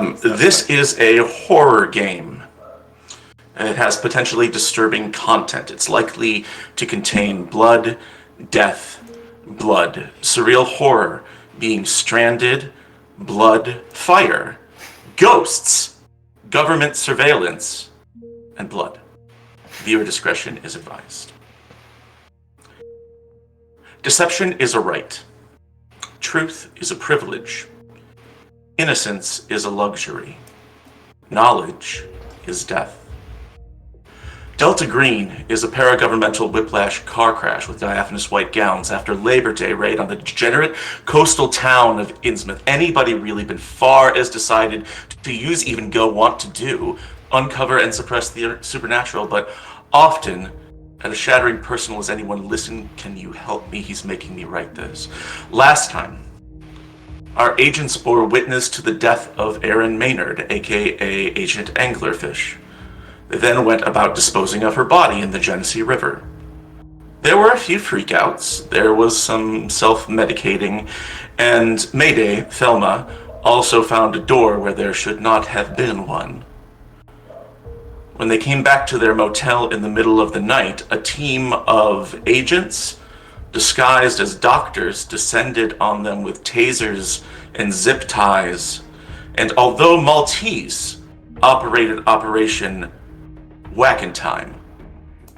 This is a horror game. It has potentially disturbing content. It's likely to contain blood, death, blood, surreal horror, being stranded, blood, fire, ghosts, government surveillance, and blood. Viewer discretion is advised. Deception is a right. Truth is a privilege. Innocence is a luxury. Knowledge is death. Delta Green is a paragovernmental whiplash car crash with diaphanous white gowns after Labor Day raid on the degenerate coastal town of Innsmouth. Anybody really been far as decided to use, even go, want to do, uncover and suppress the supernatural, but often at a shattering personal as anyone. Listen, can you help me? He's making me write this. Last time, our agents bore witness to the death of Erin Maynard, aka Agent Anglerfish. They then went about disposing of her body in the Genesee River. There were a few freakouts, there was some self-medicating, and Mayday, Thelma, also found a door where there should not have been one. When they came back to their motel in the middle of the night, a team of agents, disguised as doctors, descended on them with tasers and zip ties, and although Maltese operated Operation Whack-in-Time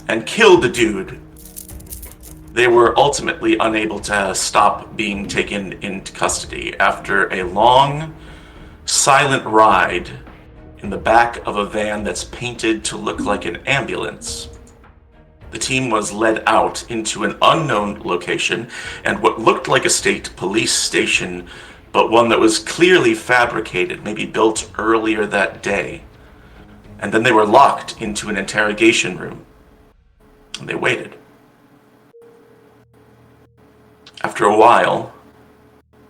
and killed the dude, they were ultimately unable to stop being taken into custody after a long, silent ride in the back of a van that's painted to look like an ambulance. The team was led out into an unknown location and what looked like a state police station, but one that was clearly fabricated, maybe built earlier that day. And then they were locked into an interrogation room. And they waited. After a while,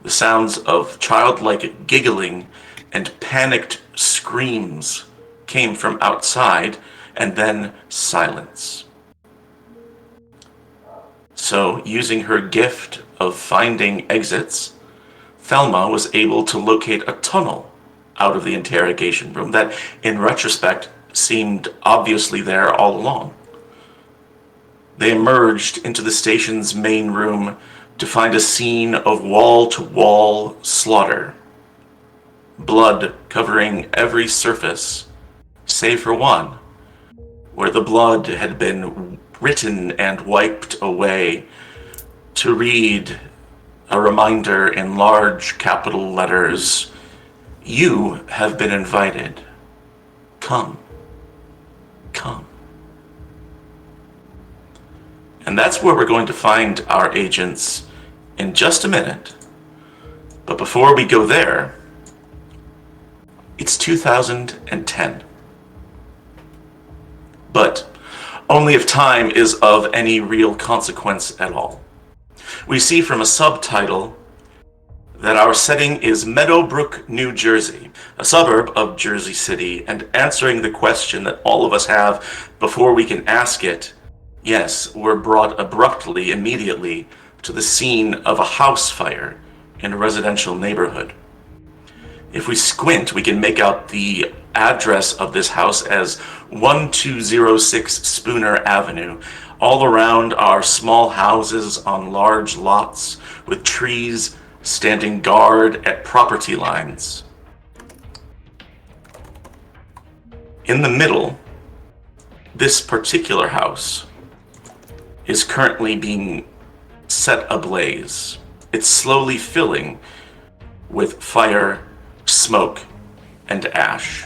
the sounds of childlike giggling and panicked screams came from outside, and then silence. So, using her gift of finding exits, Thelma was able to locate a tunnel out of the interrogation room that, in retrospect, seemed obviously there all along. They emerged into the station's main room to find a scene of wall-to-wall slaughter. Blood covering every surface, save for one, where the blood had been written and wiped away to read a reminder in large capital letters: "You have been invited. Come. Come." And that's where we're going to find our agents in just a minute. But before we go there, it's 2010. But only if time is of any real consequence at all. We see from a subtitle that our setting is Meadowbrook, New Jersey, a suburb of Jersey City, and answering the question that all of us have before we can ask it, yes, we're brought abruptly, immediately, to the scene of a house fire in a residential neighborhood. If we squint, we can make out the address of this house as 1206 Spooner Avenue. All around are small houses on large lots with trees standing guard at property lines. In the middle, this particular house is currently being set ablaze. It's slowly filling with fire, smoke, and ash.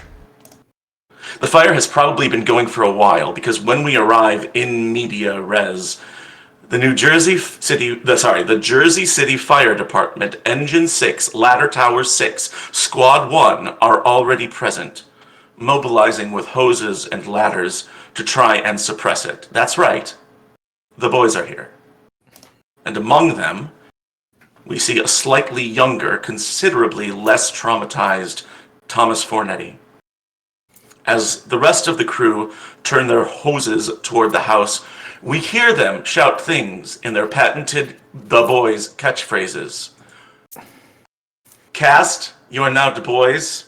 The fire has probably been going for a while, because when we arrive in media res, the Jersey City Fire Department, Engine 6, Ladder Tower 6, Squad 1 are already present, mobilizing with hoses and ladders to try and suppress it. That's right, the boys are here. And among them, we see a slightly younger, considerably less traumatized Thomas Fornetti. As the rest of the crew turn their hoses toward the house, we hear them shout things in their patented The Boys catchphrases. "Cast, you are now the boys.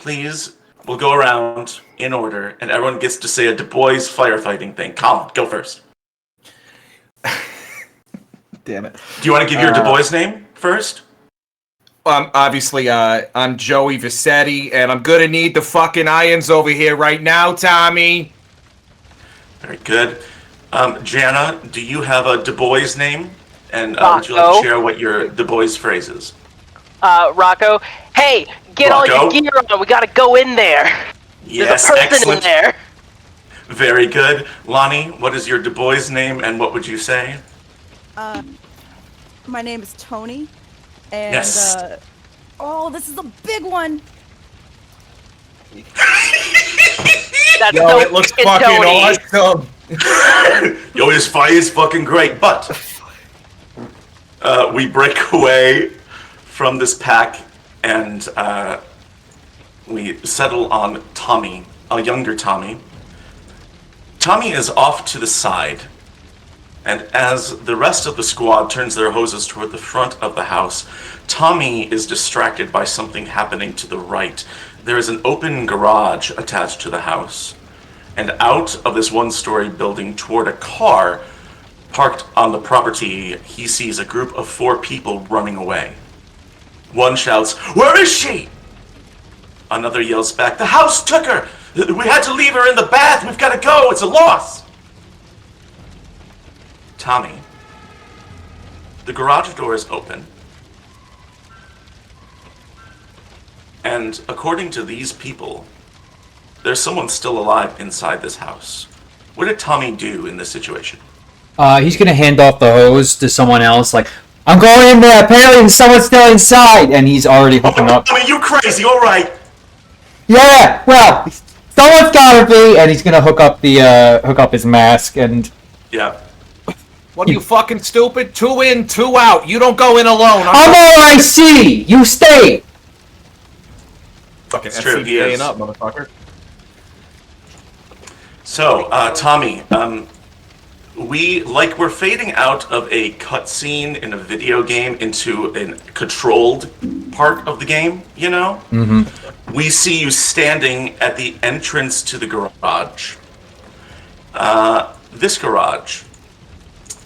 please, we'll go around in order, and everyone gets to say a Du Bois firefighting thing. Colin, go first. Damn it. Do you want to give your Du Bois name first? Obviously, I'm Joey Vassetti, and I'm gonna need the fucking irons over here right now, Tommy. Very good. Jana, do you have a Du Bois name? And would you like to share what your Du Bois phrase is? Rocco. Hey, get all your gear on. We gotta go in there. Yes, There's a person excellent. in there. Very good. Lonnie, what is your Du Bois name, and what would you say? My name is Tony. And, Yes. oh, this is a big one. That's Yo, so it looks fucking fucking Tony. awesome. Yo, this fire is fucking great, but we break away from this pack and we settle on Tommy, a younger Tommy. Tommy is off to the side, and as the rest of the squad turns their hoses toward the front of the house, Tommy is distracted by something happening to the right. There is an open garage attached to the house, and out of this one-story building toward a car parked on the property, he sees a group of 4 people running away. One shouts, "Where is she?" Another yells back, "The house took her! We had to leave her in the bath! We've got to go! It's a loss!" Tommy, the garage door is open. And according to these people, there's someone still alive inside this house. What did Tommy do in this situation? He's gonna hand off the hose to someone else, like, I'm going in there, apparently someone's still inside, and he's already hooking up. Tommy, you crazy, alright! Yeah, well, someone's gotta be, and he's gonna hook up his mask, and... Yeah. What are you fucking stupid? 2 in, 2 out. You don't go in alone. I'm RIC! You stay! Fucking It's true, he SCPA is. up, motherfucker. So, Tommy, we're fading out of a cutscene in a video game into a controlled part of the game, you know? Mm-hmm. We see you standing at the entrance to the garage. This garage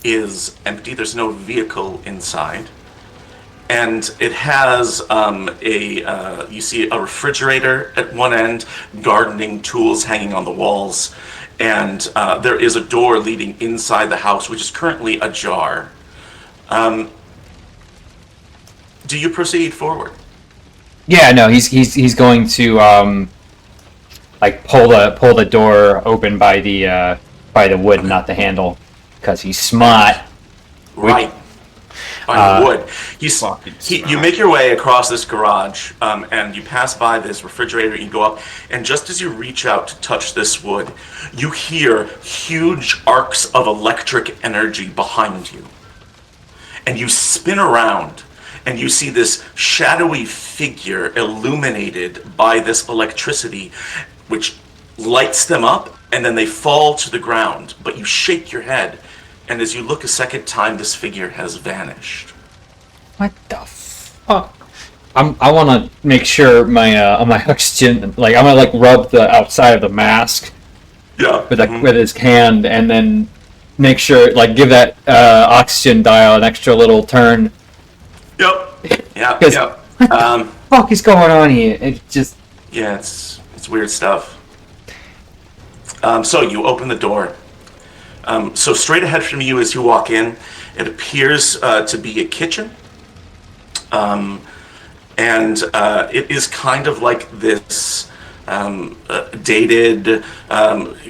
is empty. There's no vehicle inside. And it has you see a refrigerator at one end, gardening tools hanging on the walls, and there is a door leading inside the house, which is currently ajar. Do you proceed forward? Yeah, no, he's going to, like, pull the door open by the wood, not the handle, because he's smart. Right. By the wood. You make your way across this garage, and you pass by this refrigerator, you go up, and just as you reach out to touch this wood, you hear huge arcs of electric energy behind you. And you spin around, and you see this shadowy figure illuminated by this electricity, which lights them up, and then they fall to the ground. But you shake your head, and as you look a second time, this figure has vanished. What the fuck? I want to make sure my oxygen, like, I'm gonna, like, rub the outside of the mask with his hand, and then make sure, like, give that oxygen dial an extra little turn. Yep. What the fuck is going on here? It just... Yeah, it's weird stuff. So you open the door. So straight ahead from you as you walk in, it appears to be a kitchen. And it is kind of like this dated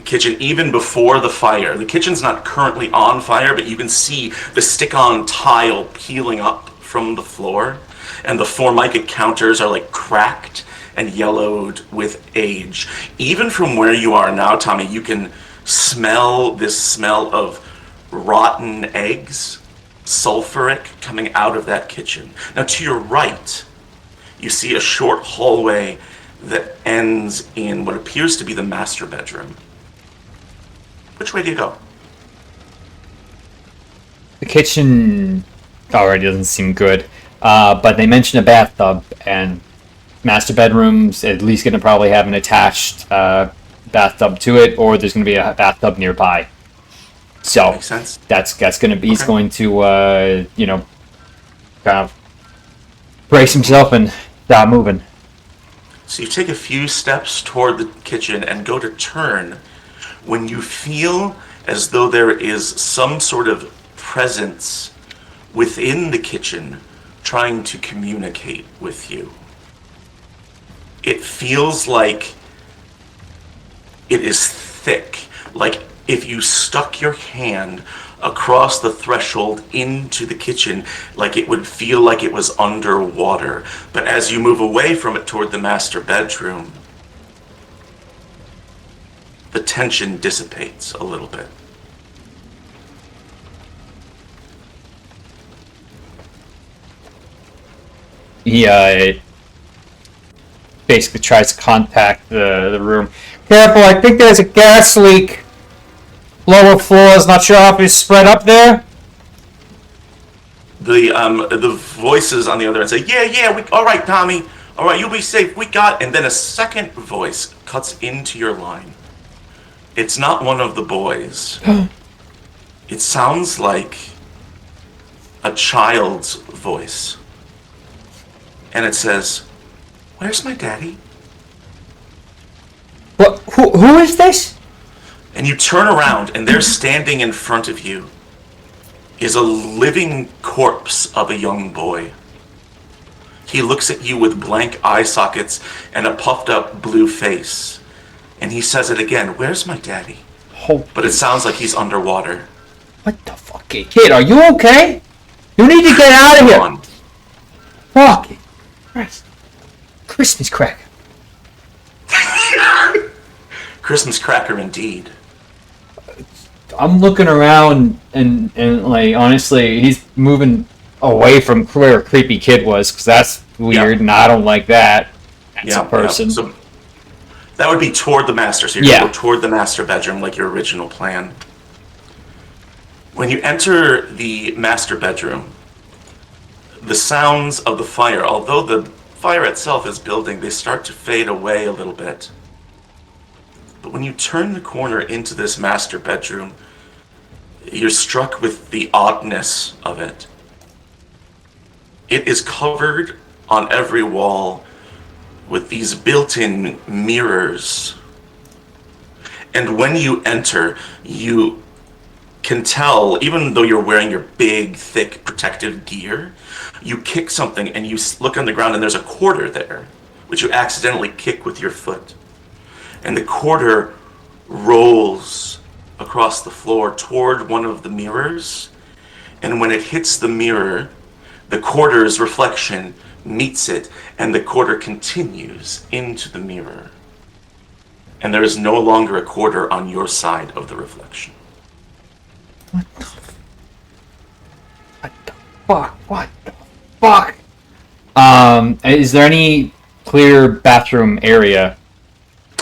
kitchen even before the fire. The kitchen's not currently on fire, but you can see the stick-on tile peeling up from the floor, and the Formica counters are like cracked and yellowed with age. Even from where you are now, Tommy, you can smell this smell of rotten eggs, sulfuric, coming out of that kitchen. Now to your right, you see a short hallway that ends in what appears to be the master bedroom. Which way do you go? The kitchen already doesn't seem good, but they mentioned a bathtub, and master bedroom's at least going to probably have an attached bathtub to it, or there's going to be a bathtub nearby. So Makes sense. that's going to be he's Okay. going to kind of brace himself and start moving. So you take a few steps toward the kitchen and go to turn when you feel as though there is some sort of presence within the kitchen trying to communicate with you. It feels like it is thick, like if you stuck your hand across the threshold into the kitchen, like it would feel like it was underwater. But as you move away from it toward the master bedroom, the tension dissipates a little bit. He basically tries to contact the room. Careful, I think there's a gas leak. Lower floors, not sure if it's spread up there. The voices on the other end say, yeah, all right, Tommy. All right, you'll be safe. We got... And then a second voice cuts into your line. It's not one of the boys. It sounds like a child's voice. And it says, "Where's my daddy?" What? Who is this? And you turn around, and there standing in front of you is a living corpse of a young boy. He looks at you with blank eye sockets and a puffed up blue face. And he says it again, "Where's my daddy?" But it sounds like he's underwater. What the fuck? Kid, are you okay? You need to get out of here. On. Fuck it. Christ. Christmas cracker. Christmas cracker indeed. I'm looking around and like honestly, he's moving away from where a creepy kid was because that's weird and I don't like that as a person. So that would be toward the master. So you're gonna go toward the master bedroom like your original plan. When you enter the master bedroom, the sounds of the fire, although the fire itself is building, they start to fade away a little bit. But when you turn the corner into this master bedroom, you're struck with the oddness of it. It is covered on every wall with these built-in mirrors. And when you enter, you can tell, even though you're wearing your big, thick, protective gear, you kick something and you look on the ground and there's a quarter there, which you accidentally kick with your foot. And the quarter rolls across the floor toward one of the mirrors. And when it hits the mirror, the quarter's reflection meets it, and the quarter continues into the mirror. And there is no longer a quarter on your side of the reflection. What the fuck? What the fuck? Is there any clear bathroom area?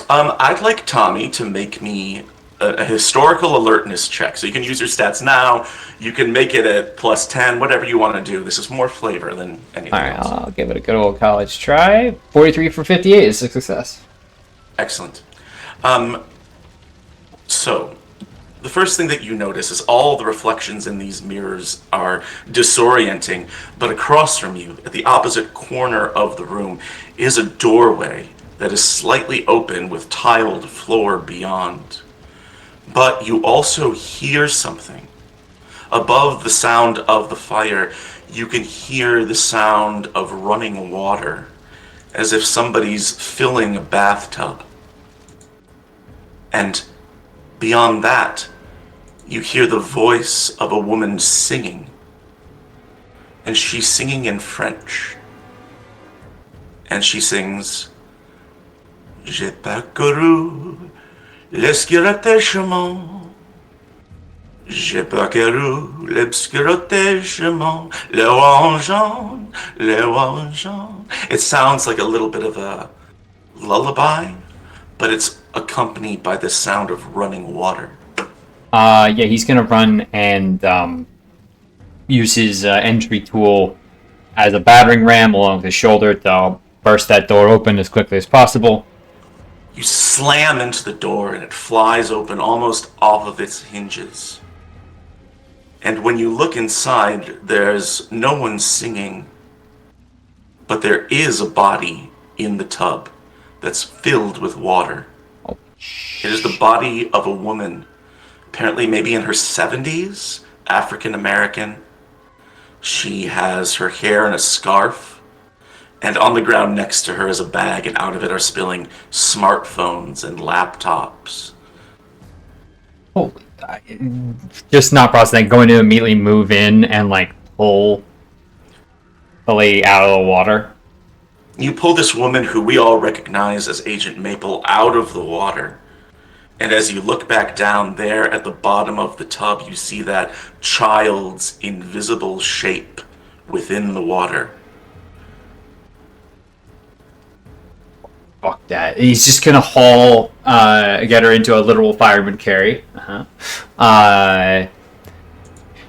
I'd like Tommy to make me a historical alertness check. So you can use your stats now. You can make it at +10, whatever you want to do. This is more flavor than anything Alright, else. I'll give it a good old college try. 43 for 58 is a success. Excellent. So, the first thing that you notice is all the reflections in these mirrors are disorienting, but across from you, at the opposite corner of the room, is a doorway that is slightly open with tiled floor beyond. But you also hear something. Above the sound of the fire, you can hear the sound of running water, as if somebody's filling a bathtub. And beyond that, you hear the voice of a woman singing. And she's singing in French. And she sings, "J'ai parcouru l'obscurité chemin. J'ai parcouru l'obscurité chemin. Le orangeon, le orangeon." It sounds like a little bit of a lullaby, but it's accompanied by the sound of running water. Yeah, he's gonna run and use his entry tool as a battering ram along his shoulder to burst that door open as quickly as possible. You slam into the door and it flies open almost off of its hinges. And when you look inside, there's no one singing, but there is a body in the tub that's filled with water. Oh, it is the body of a woman, apparently maybe in her 70s, African American. She has her hair in a scarf, and on the ground next to her is a bag, and out of it are spilling smartphones and laptops. Holy, just not processing. Going to immediately move in and like pull the lady out of the water. You pull this woman, who we all recognize as Agent Maple, out of the water. And as you look back down there at the bottom of the tub, you see that child's invisible shape within the water. Fuck that. He's just gonna get her into a literal fireman carry.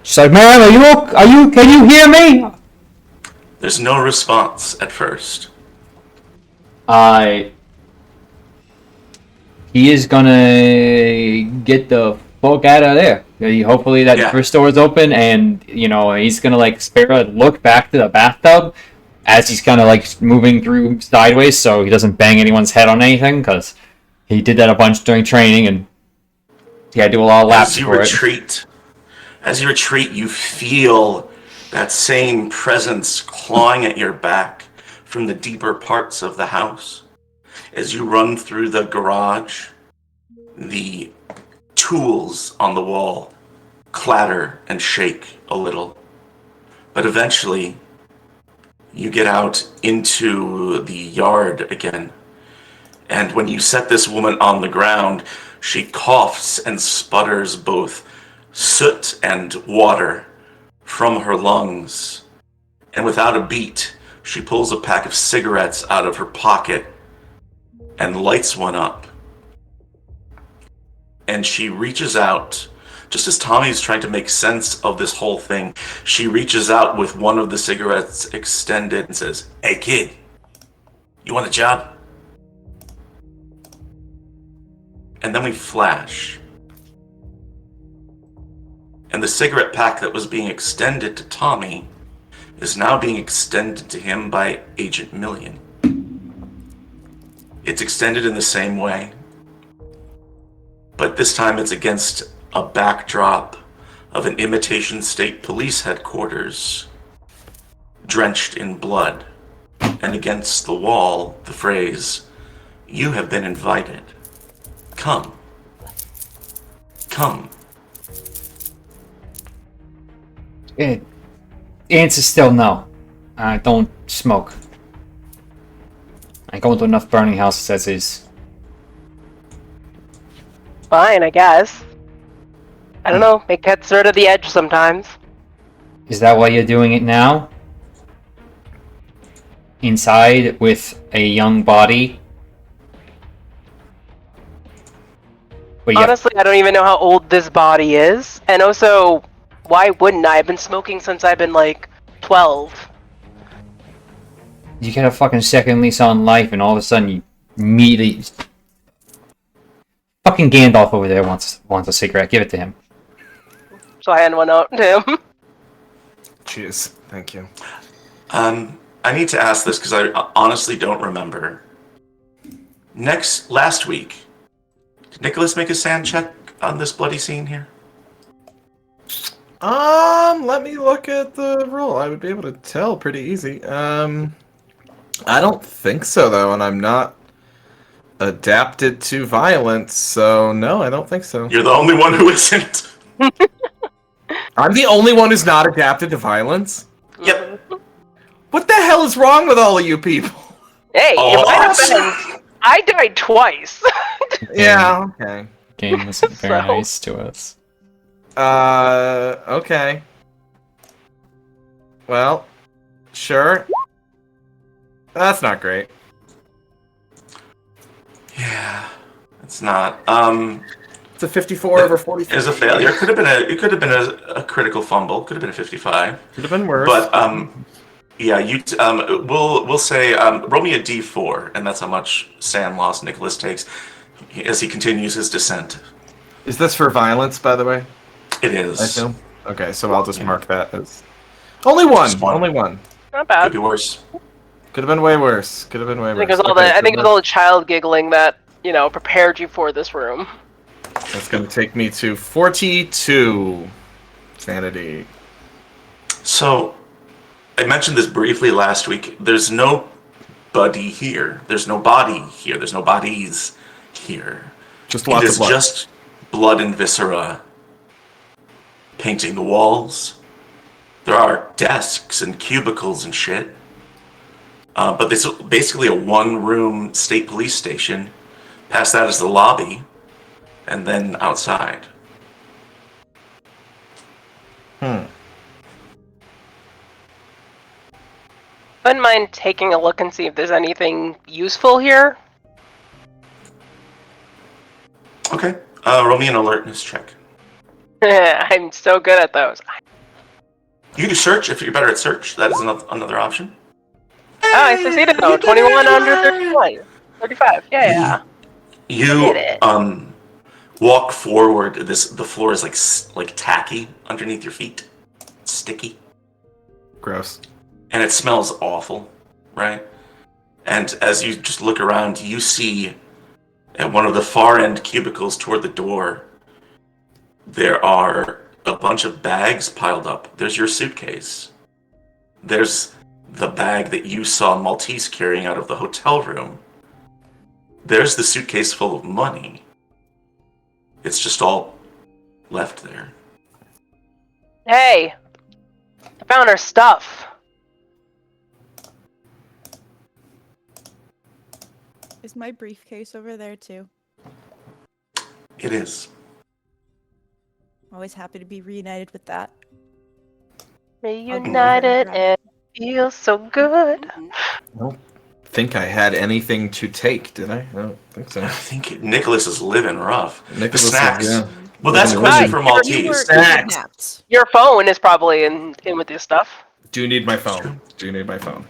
She's like, "Ma'am, can you hear me?" There's no response at first. He is gonna get the fuck out of there. Hopefully that first door is open, and he's gonna like spare a look back to the bathtub as he's kind of like moving through sideways, so he doesn't bang anyone's head on anything, because he did that a bunch during training, and he had to do a lot of laps for it. As you retreat, you feel that same presence clawing at your back from the deeper parts of the house. As you run through the garage, the tools on the wall clatter and shake a little. But eventually, you get out into the yard again. And when you set this woman on the ground, she coughs and sputters both soot and water from her lungs. And without a beat, she pulls a pack of cigarettes out of her pocket and lights one up. And she reaches out, just as Tommy's trying to make sense of this whole thing, she reaches out with one of the cigarettes extended and says, "Hey kid, you want a job?" And then we flash. And the cigarette pack that was being extended to Tommy is now being extended to him by Agent Million. It's extended in the same way, but this time it's against a backdrop of an imitation state police headquarters, drenched in blood, and against the wall, the phrase, "You have been invited. Come. Come." Answer's still no. I don't smoke. I go into enough burning houses as is. Fine, I guess. I don't know, make heads sort of the edge sometimes. Is that why you're doing it now? Inside with a young body? Honestly, I don't even know how old this body is. And also, why wouldn't I? I've been smoking since I've been like 12. You get a fucking second lease on life, and all of a sudden you immediately... Fucking Gandalf over there wants a cigarette. Give it to him. So I hand one out to him. Cheers. Thank you. I need to ask this because I honestly don't remember. Last week, did Nicholas make a sand check on this bloody scene here? Let me look at the roll. I would be able to tell pretty easy. I don't think so, though, and I'm not adapted to violence, so no, I don't think so. You're the only one who isn't. I'm the only one who's not adapted to violence? Yep. What the hell is wrong with all of you people? Hey, it might have been. I died twice. Yeah, okay. Game wasn't very So- nice to us. Okay. Well, sure. That's not great. Yeah, it's not. It's a 54 over 44. It was a failure. It could have been a critical fumble. Could have been a 55. Could have been worse. But Yeah, we'll say roll me a d4, and that's how much sand loss Nicholas takes as he continues his descent. Is this for violence, by the way? It is. I assume. Okay, so I'll just mark that as only one. Just one. Only one. Not Could bad. be worse. Could have been way worse. Could have been way I worse. think it was all Okay, I so think it was all the child giggling that prepared you for this room. That's going to take me to 42 sanity. So, I mentioned this briefly last week. There's nobody here. There's no body here. There's no bodies here. Just It lots is of blood. just blood and viscera painting the walls. There are desks and cubicles and shit. But this is basically a one-room state police station. Past that is the lobby, and then outside. Wouldn't mind taking a look and see if there's anything useful here. Okay. Roll me an alertness check. I'm so good at those. You can do search if you're better at search. That is another option. Oh, I succeeded though. 21 under 31. 35. Yeah. You Did it. walk forward. The floor is like tacky underneath your feet, it's sticky, Gross. and it smells awful, right? And as you just look around, you see at one of the far end cubicles toward the door, there are a bunch of bags piled up. There's your suitcase. There's the bag that you saw Maltese carrying out of the hotel room. There's the suitcase full of money. It's just all left there. Hey, I found our stuff. Is my briefcase over there too? It is. Always happy to be reunited with that. Reunited and feels so good. I don't think I had anything to take, did I? I don't think so. I think Nicholas is living rough. Nicholas the is, snacks. yeah. Well, that's a Living question rough. for Maltese. You were Snacks. kidnapped. Your phone is probably in with your stuff. Do you need my phone? Do you need my phone?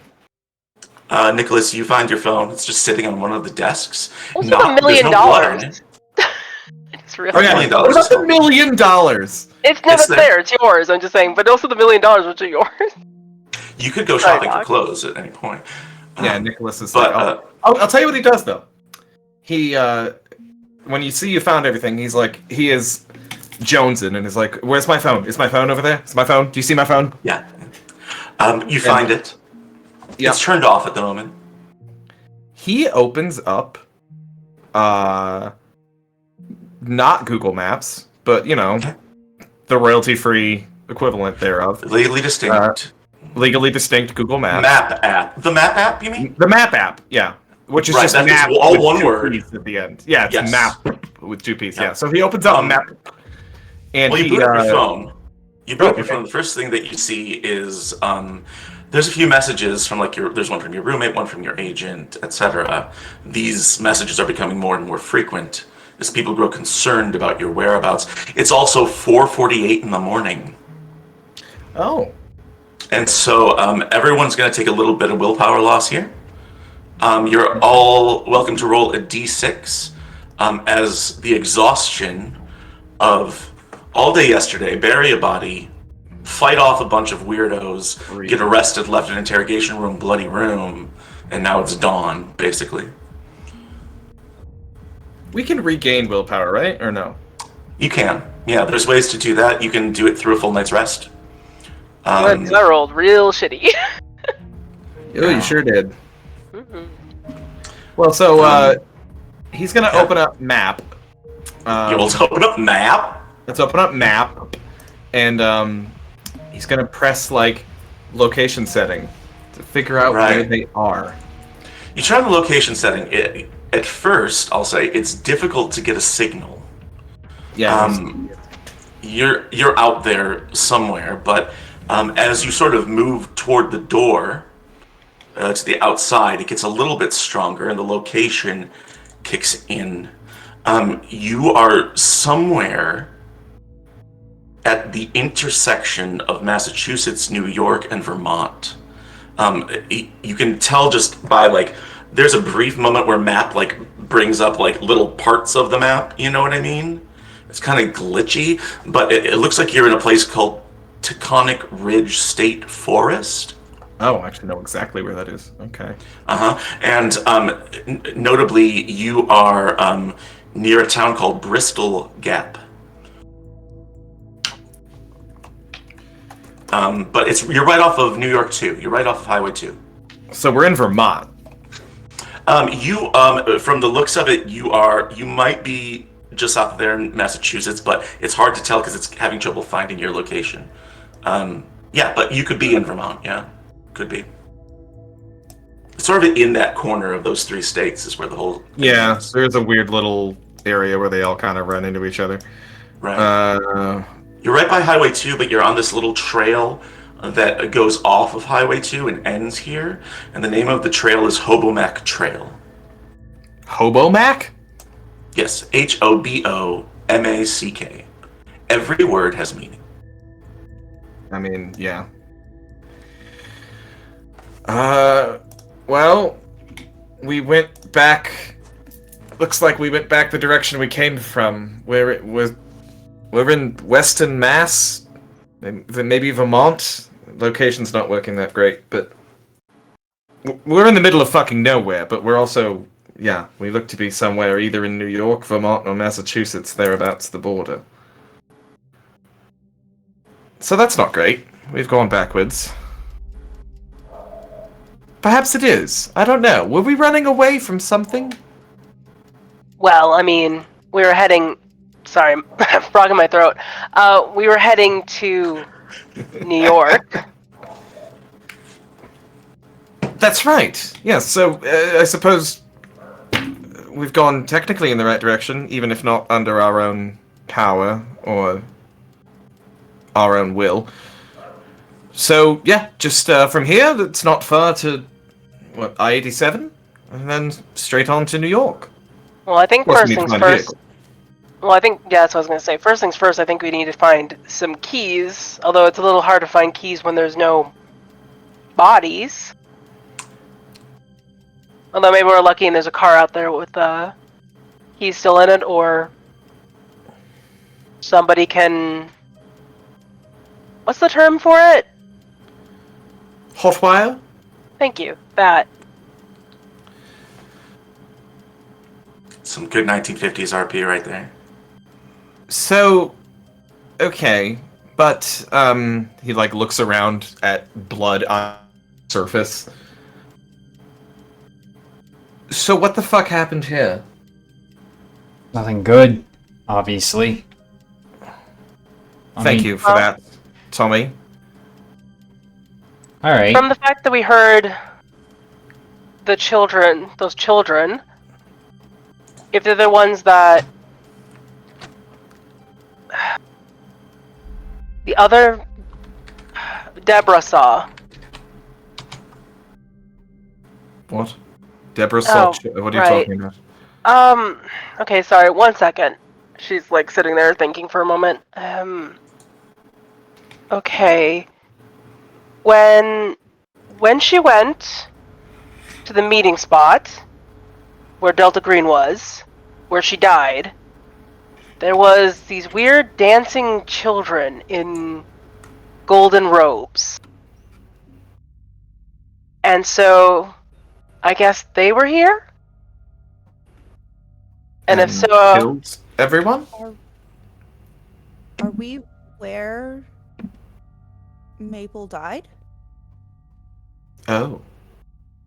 Nicholas, you find your phone. It's just sitting on one of the desks. Also Not- $1 million. there's no blood on it. It's really. Okay. $1 million What about still. the $1 million? It's never It's there. there. It's yours. I'm just saying. But also the $1 million, which are yours. You could go Sorry, shopping for Doc. clothes at any point. Yeah, Um, Nicholas is but, like, I'll tell you what he does though. He, when you see you found everything, he is jonesing and is like, "Where's my phone? Is my phone over there? Is my phone? Do you see my phone?" yeah. You find it. Yep. It's turned off at the moment. He opens up, not Google Maps, but Okay. the royalty-free equivalent thereof, Legally distinct. legally distinct Google Maps. Map app. The map app, you mean? The map app, yeah. Which is Right, just that is map all with one two word. P's at the end. Yeah, it's Yes. map with 2 P's. Yeah. Yeah. So he opens up map, and Well, you he boot up your phone. You boot up your okay. phone. The first thing that you see is there's a few messages from there's one from your roommate, one from your agent, etc. These messages are becoming more and more frequent as people grow concerned about your whereabouts. It's also 4:48 in the morning. Oh, And so everyone's going to take a little bit of willpower loss here. You're all welcome to roll a d6 as the exhaustion of all day yesterday, bury a body, fight off a bunch of weirdos, get arrested, left in interrogation room, bloody room, and now it's dawn, basically. we can regain willpower, right? Or no? You can. Yeah, there's ways to do that. You can do it through a full night's rest. I rolled real shitty. Oh, you sure did. Mhm. Well, so he's gonna open up map. You'll open up map. Let's open up map, and he's gonna press location setting to figure out where Right. they are. You try the location setting. At first, I'll say it's difficult to get a signal. Yeah. You're out there somewhere, but as you sort of move toward the door to the outside, it gets a little bit stronger, and the location kicks in. You are somewhere at the intersection of Massachusetts, New York, and Vermont. You can tell just by like, there's a brief moment where map like brings up like little parts of the map. You know what I mean? It's kind of glitchy, but it looks like you're in a place called Taconic Ridge State Forest. Oh, I actually know exactly where that is. Okay. And notably, you are near a town called Bristol Gap. But you're right off of New York 2. You're right off of Highway 2. So we're in Vermont. From the looks of it, you might be just south of there in Massachusetts, but it's hard to tell because it's having trouble finding your location. Yeah, but you could be in Vermont. Yeah, could be. It's sort of in that corner of those 3 states is where the whole Yeah, is. there's a weird little area where they all kind of run into each other. Right. You're right by Highway 2, but you're on this little trail that goes off of Highway 2 and ends here. And the name of the trail is Hobomack Trail. Hobomack? Yes, Hobomack. Every word has meaning. I mean, yeah. Well, we went back. Looks like we went back the direction we came from. Where it was. We're in Western Mass. Maybe Vermont. Location's not working that great, but we're in the middle of fucking nowhere. But we're also, yeah, we look to be somewhere either in New York, Vermont, or Massachusetts, thereabouts the border. So that's not great. We've gone backwards. Perhaps it is. I don't know. Were we running away from something? Well, I mean, we were heading. Sorry, frog in my throat. We were heading to New York. That's right. Yes, so I suppose we've gone technically in the right direction, even if not under our own power or our own will. So, yeah, just from here, it's not far to, what, I-87? And then straight on to New York. Well, I think Of course, first we need things to find a first. vehicle. Well, I think, yeah, that's what I was going to say. First things first, I think we need to find some keys, although it's a little hard to find keys when there's no bodies. Although maybe we're lucky and there's a car out there with keys still in it, or somebody can... What's the term for it? Hotwire? Thank you. That. Some good 1950s RP right there. So, okay, but he like looks around at blood on the surface. So what the fuck happened here? Nothing good, obviously. Thank you for that, Tommy. All right. From the fact that we heard the children, those children, if they're the ones that the other Deborah saw. What? Deborah saw. What are you right. talking about? Okay, sorry. 1 second. She's like sitting there thinking for a moment. Okay. When she went to the meeting spot where Delta Green was, where she died, there was these weird dancing children in golden robes. And so I guess they were here? And if so, killed everyone? Are we where Maple died? Oh.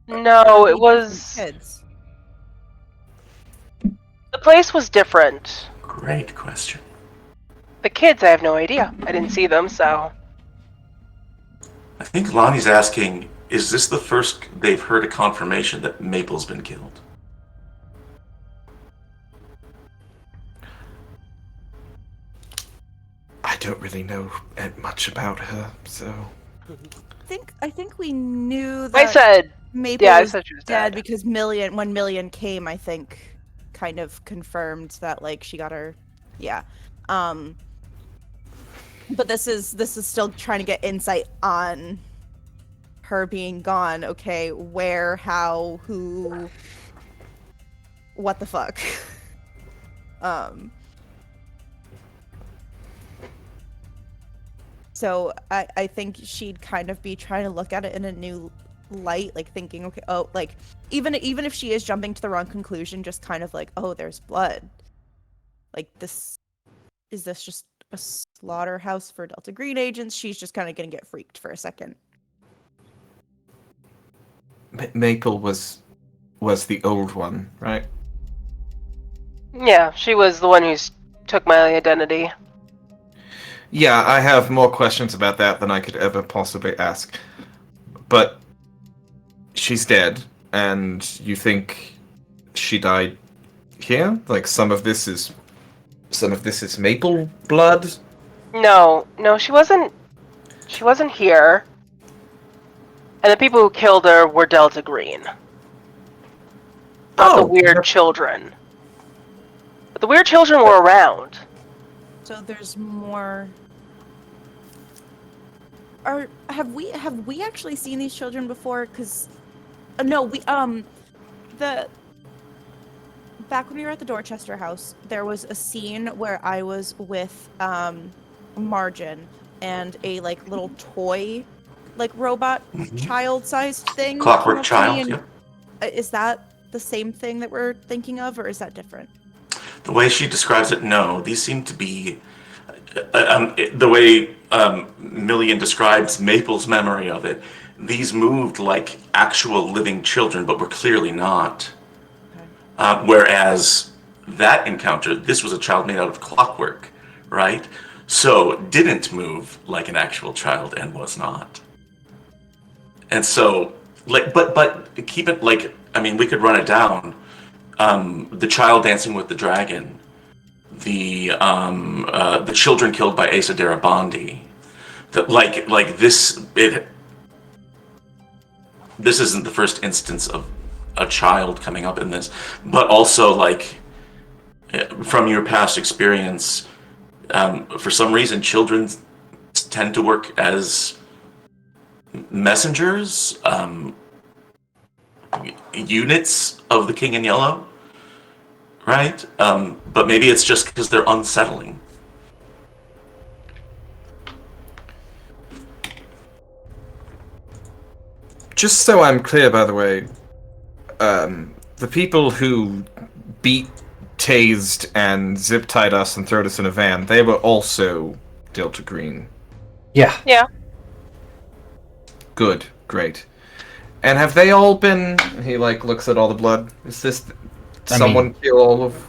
no, it was... Kids. The place was different. Great question. The kids, I have no idea. I didn't see them, so... I think Lonnie's asking, is this the first they've heard a confirmation that Maple's been killed? I don't really know much about her, so... I think we knew that I said... Maple Yeah, I was said she was dead dead. because 1 million came, I think, kind of confirmed that like she got her but this is still trying to get insight on her being gone, okay, where, how, who, what the fuck? So I think she'd kind of be trying to look at it in a new light, like thinking, okay, oh, like even if she is jumping to the wrong conclusion, just kind of like, oh, there's blood. Like this just a slaughterhouse for Delta Green agents? She's just kind of gonna get freaked for a second. Maple was the old one, right? Yeah, she was the one who took my identity. Yeah, I have more questions about that than I could ever possibly ask. But she's dead, and you think she died here? Like some of this is Maple blood? No, she wasn't here. And the people who killed her were Delta Green. Not the weird children. But the weird children were around. So there's more. Have we actually seen these children before? Because no, we the back when we were at the Dorchester house, there was a scene where I was with Margin and a like little toy, like robot child-sized thing. Clockwork Child. And, is that the same thing that we're thinking of, or is that different? The way she describes it, no. These seem to be the way Millian describes Maple's memory of it. These moved like actual living children, but were clearly not. Okay. Whereas that encounter, this was a child made out of clockwork, right? So didn't move like an actual child and was not. And so, like, but keep it like, I mean, we could run it down. The child dancing with the dragon, the children killed by Asa Darabandi, this isn't the first instance of a child coming up in this, but also like from your past experience, for some reason children tend to work as messengers, units of the King in Yellow, right? But maybe it's just because they're unsettling. Just so I'm clear, by the way, the people who beat, tased, and zip-tied us and threw us in a van, they were also Delta Green. Yeah. Yeah. Good. Great. And have they all been... He, like, looks at all the blood. Is this... Someone kill all of...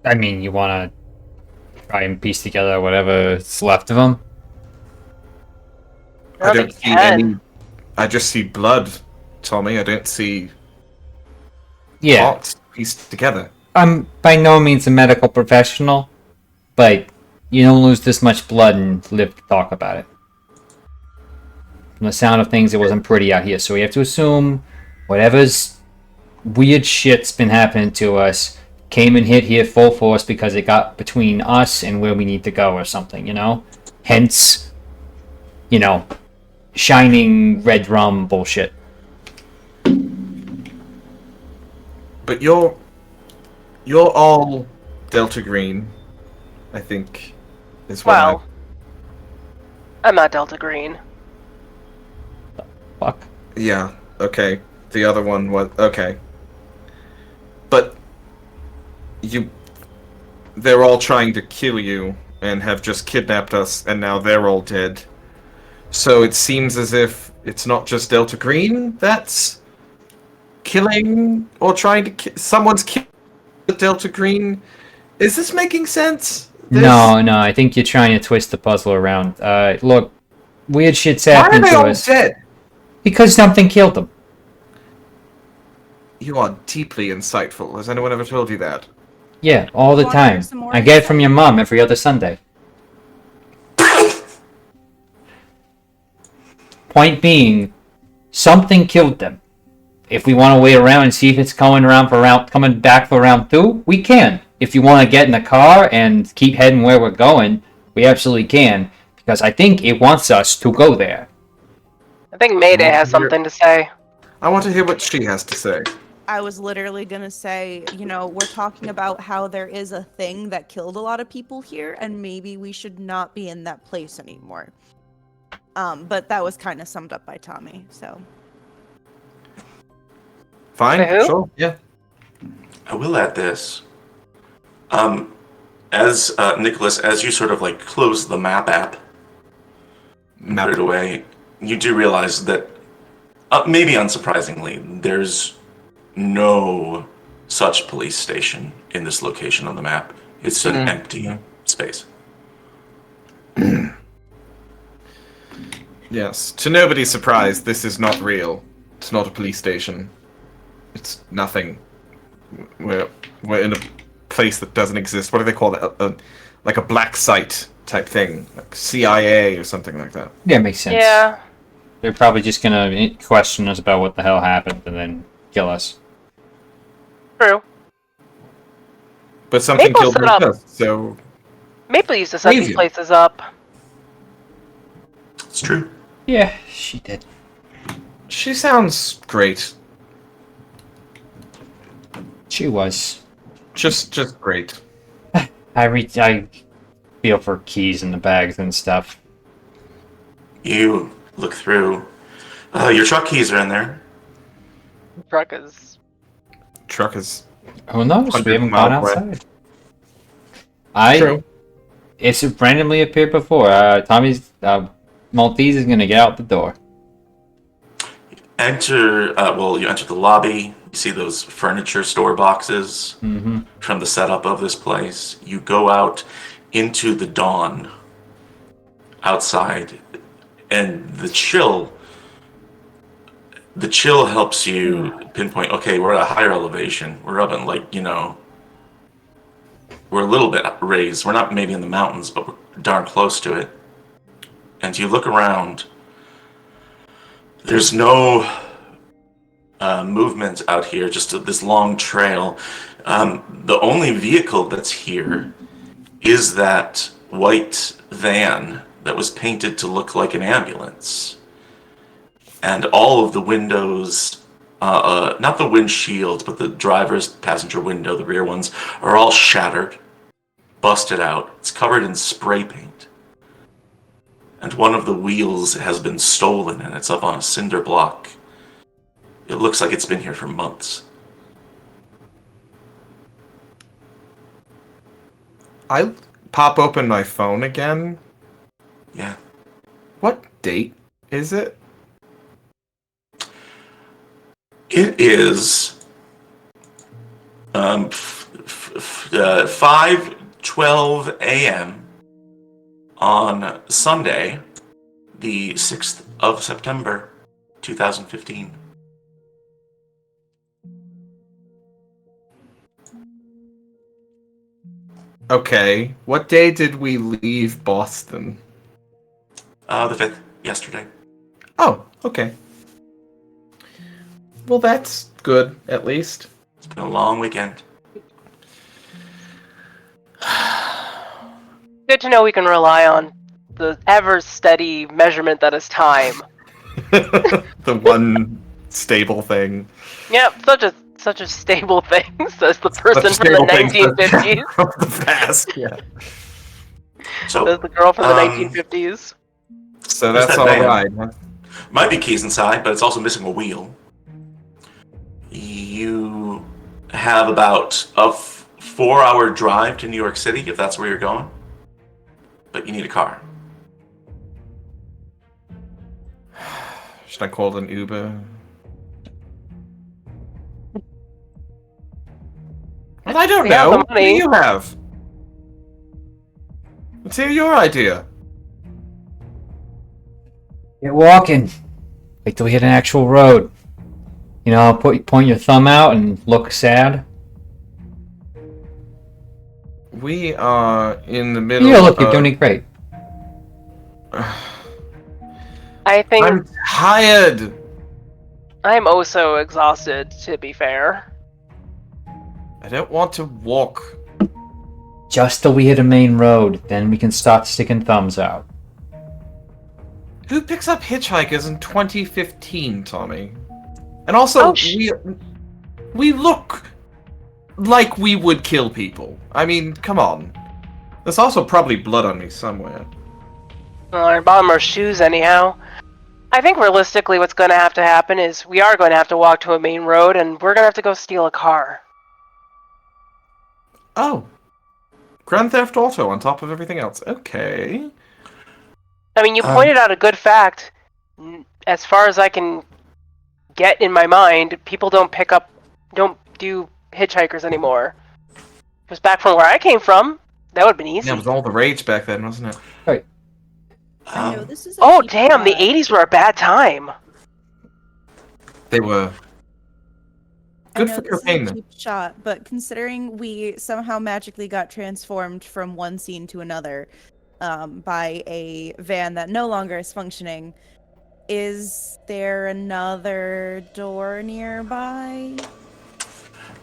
I mean, you want to try and piece together whatever's left of them? I don't see any... I just see blood, Tommy. I don't see... parts pieced together. I'm by no means a medical professional, but you don't lose this much blood and live to talk about it. From the sound of things, it wasn't pretty out here, so we have to assume whatever's weird shit's been happening to us came and hit here full force because it got between us and where we need to go or something, you know? Hence, you know, shining red rum bullshit. But you're all Delta Green, I think, is what Well, I'm not Delta Green. Fuck. Yeah, okay. The other one was... Okay. But... They're all trying to kill you, and have just kidnapped us, and now they're all dead. So it seems as if it's not just Delta Green that's... killing, or trying to kill... Someone's killing Delta Green. Is this making sense? No, I think you're trying to twist the puzzle around. Look, weird shit's happening to us. Why are they all dead? Because something killed them. You are deeply insightful. Has anyone ever told you that? Yeah, all the time. I get it from your mom every other Sunday. Point being, something killed them. If we want to wait around and see if it's coming back for round 2, we can. If you want to get in the car and keep heading where we're going, we absolutely can. Because I think it wants us to go there. I think Mayday has something to say. I want to hear what she has to say. I was literally gonna say, we're talking about how there is a thing that killed a lot of people here, and maybe we should not be in that place anymore. But that was kind of summed up by Tommy, so. Fine, Who? sure, yeah. I will add this. As Nicholas, as you sort of like close the map app, put it away, you do realize that, maybe unsurprisingly, there's no such police station in this location on the map. It's an empty space. Yes, to nobody's surprise, this is not real. It's not a police station. It's nothing. We're in a place that doesn't exist. What do they call it? Like a black site type thing, like CIA or something like that. Yeah, makes sense. Yeah. They're probably just gonna question us about what the hell happened and then kill us. True. But something Maple killed set her up. first, so Maple used to set these Crazy. places up. It's true. Yeah, she did. she sounds great. She was. Just great. I feel for keys in the bags and stuff. You look through. Your truck keys are in there. Truck is. Truck is Who knows? We 100 haven't gone miles away. outside. true. It's randomly appeared before. Tommy's Maltese is gonna get out the door. Enter. You enter the lobby. You see those furniture store boxes from the setup of this place. You go out into the dawn outside, and the chill helps you pinpoint, okay, we're at a higher elevation. We're up in we're a little bit raised. We're not maybe in the mountains, but we're darn close to it. And you look around. There's no movement out here, just this long trail. The only vehicle that's here is that white van that was painted to look like an ambulance. And all of the windows, not the windshield, but the driver's passenger window, the rear ones, are all shattered, busted out. It's covered in spray paint. And one of the wheels has been stolen, and it's up on a cinder block. It looks like it's been here for months. I pop open my phone again. Yeah. What date is it? It is 5:12 a.m. on Sunday, the 6th of September, 2015. Okay. What day did we leave Boston? The 5th, yesterday. Oh, okay. Well, that's good, at least. It's been a long weekend. Good to know we can rely on the ever steady measurement that is time. The one stable thing. Yep, such a stable thing, says the person from the 1950s. From the past, yeah. So, Says the girl from the 1950s. So Where's that's that all van? right. Huh? might be keys inside, but it's also missing a wheel. You have about a 4-hour drive to New York City, if that's where you're going. But you need a car. Should I call an Uber? Well, I don't We have know. the What do money. you have? Let's hear your idea. Get walking. Wait till we hit an actual road. You know, point your thumb out and look sad. We are in the middle Yeah, look, you're of... doing it great. I think I'm tired. I'm also exhausted, to be fair. I don't want to walk. Just till we hit a main road, then we can start sticking thumbs out. Who picks up hitchhikers in 2015, Tommy? And also, we look like we would kill people. I mean, come on. There's also probably blood on me somewhere. Well, our bottom our shoes anyhow. I think realistically what's going to happen is we are going to have to walk to a main road and we're going to have to go steal a car. Oh. Grand Theft Auto on top of everything else. Okay. I mean, you pointed out a good fact. As far as I can get in my mind, people don't do hitchhikers anymore. Because back from where I came from, that would have been easy. Yeah, it was all the rage back then, wasn't it? Right. I know this is. Oh damn! The '80s were a bad time. They were. Good I know for this your is a pain, then. cheap shot, but considering we somehow magically got transformed from one scene to another by a van that no longer is functioning, is there another door nearby?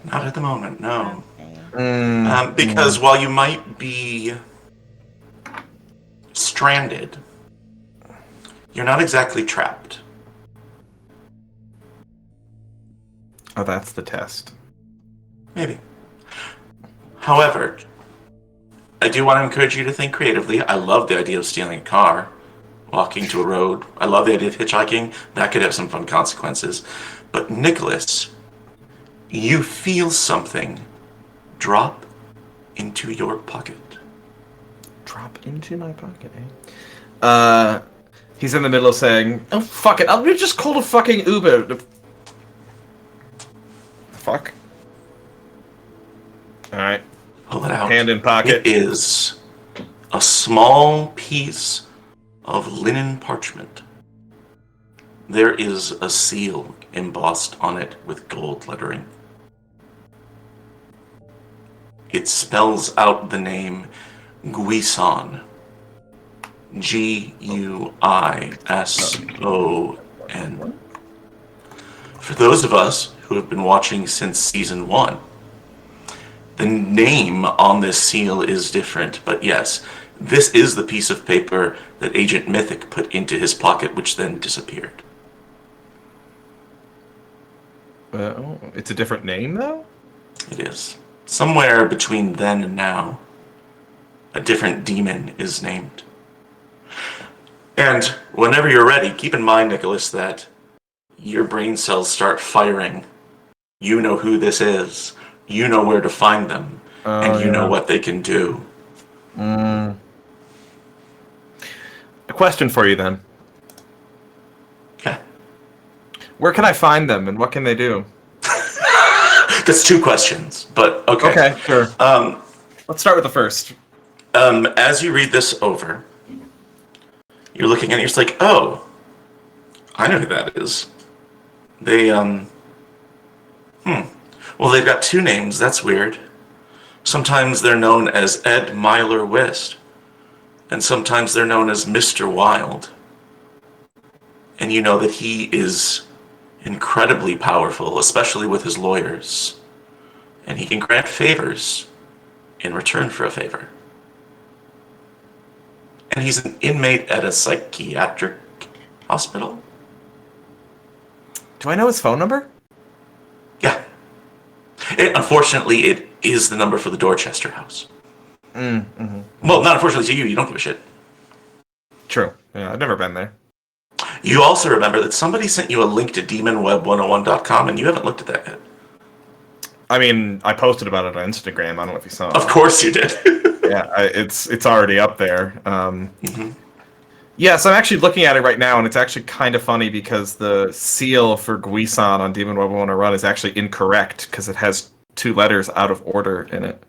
Not at the moment, no. Okay. Because while you might be stranded, you're not exactly trapped. Oh, that's the test. Maybe. However, I do want to encourage you to think creatively. I love the idea of stealing a car, walking to a road. I love the idea of hitchhiking. That could have some fun consequences. But Nicholas, you feel something drop into your pocket. Drop into my pocket, eh? He's in the middle of saying, "Oh, fuck it, I'll just call a fucking Uber." Fuck. Alright. Pull it out. Hand in pocket. It is a small piece of linen parchment. There is a seal embossed on it with gold lettering. It spells out the name Guison. Guison. For those of us who have been watching since season 1, the name on this seal is different, but yes, this is the piece of paper that Agent Mythic put into his pocket, which then disappeared. It's a different name, though? It is. Somewhere between then and now, a different demon is named. And whenever you're ready, keep in mind, Nicholas, that your brain cells start firing. You know who this is. You know where to find them. And you know what they can do. A question for you, then. Okay. Where can I find them, and what can they do? That's 2 questions, but okay. Okay, sure. Let's start with the first. As you read this over, you're looking at it, you're just like, oh, I know who that is. They, well, they've got 2 names, that's weird. Sometimes they're known as Ed Myler West, and sometimes they're known as Mr. Wild. And you know that he is incredibly powerful, especially with his lawyers. And he can grant favors in return for a favor. And he's an inmate at a psychiatric hospital. Do I know his phone number? Yeah. Unfortunately, it is the number for the Dorchester house. Mm-hmm. Well, not unfortunately to you, you don't give a shit. True. Yeah, I've never been there. You also remember that somebody sent you a link to demonweb101.com and you haven't looked at that yet. I mean, I posted about it on Instagram. I don't know if you saw it. Of course you did. Yeah, it's already up there. Yes, I'm actually looking at it right now, and it's actually kind of funny because the seal for Guison on Demon Web 101 is actually incorrect because it has 2 letters out of order in it.